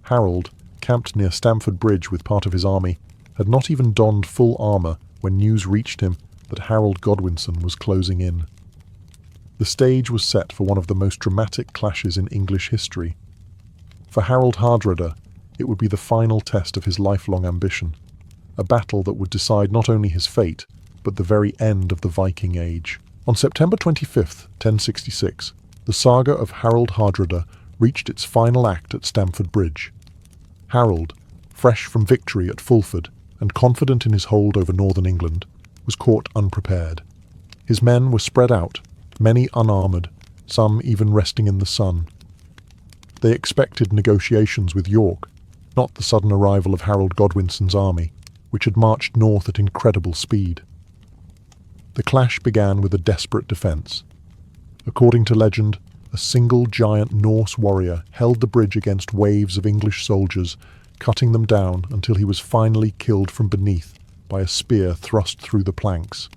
Harold, camped near Stamford Bridge with part of his army, had not even donned full armour when news reached him that Harold Godwinson was closing in. The stage was set for one of the most dramatic clashes in English history. For Harold Hardrada, it would be the final test of his lifelong ambition, a battle that would decide not only his fate, but the very end of the Viking Age. On September 25th, 1066, the saga of Harold Hardrada reached its final act at Stamford Bridge. Harold, fresh from victory at Fulford and confident in his hold over northern England, was caught unprepared. His men were spread out, many unarmoured, some even resting in the sun. They expected negotiations with York, not the sudden arrival of Harold Godwinson's army, which had marched north at incredible speed. The clash began with a desperate defence. According to legend, a single giant Norse warrior held the bridge against waves of English soldiers, cutting them down until he was finally killed from beneath by a spear thrust through the planks.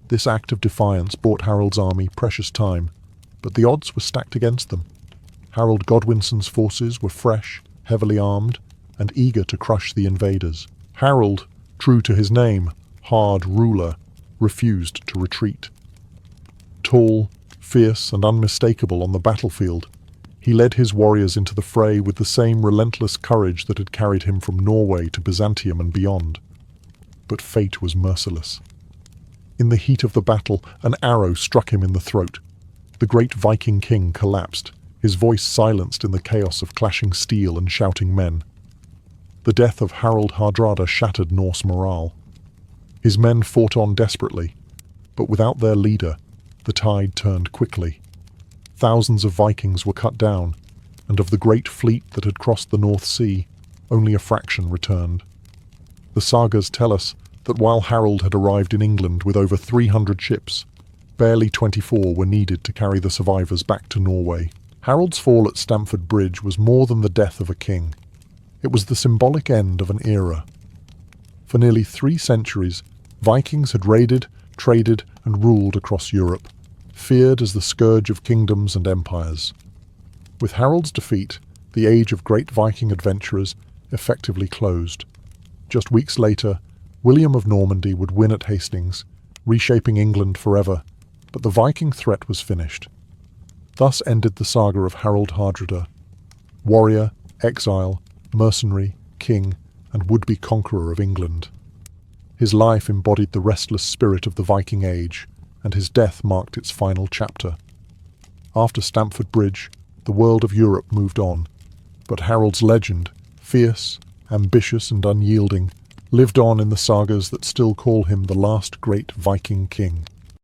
This act of defiance bought Harold's army precious time, but the odds were stacked against them. Harold Godwinson's forces were fresh, heavily armed, and eager to crush the invaders. Harold, true to his name, hard ruler, refused to retreat. Tall, fierce, and unmistakable on the battlefield, he led his warriors into the fray with the same relentless courage that had carried him from Norway to Byzantium and beyond. But fate was merciless. In the heat of the battle, an arrow struck him in the throat. The great Viking king collapsed, his voice silenced in the chaos of clashing steel and shouting men. The death of Harold Hardrada shattered Norse morale. His men fought on desperately, but without their leader, the tide turned quickly. Thousands of Vikings were cut down, and of the great fleet that had crossed the North Sea, only a fraction returned. The sagas tell us that while Harold had arrived in England with over 300 ships, barely 24 were needed to carry the survivors back to Norway. Harold's fall at Stamford Bridge was more than the death of a king. It was the symbolic end of an era. For nearly 3 centuries, Vikings had raided, traded and ruled across Europe, feared as the scourge of kingdoms and empires. With Harold's defeat, the age of great Viking adventurers effectively closed. Just weeks later, William of Normandy would win at Hastings, reshaping England forever, but the Viking threat was finished. Thus ended the saga of Harold Hardrada, warrior, exile, mercenary, king, and would-be conqueror of England. His life embodied the restless spirit of the Viking Age, and his death marked its final chapter. After Stamford Bridge, the world of Europe moved on, but Harold's legend, fierce, ambitious and unyielding, lived on in the sagas that still call him the last great Viking king.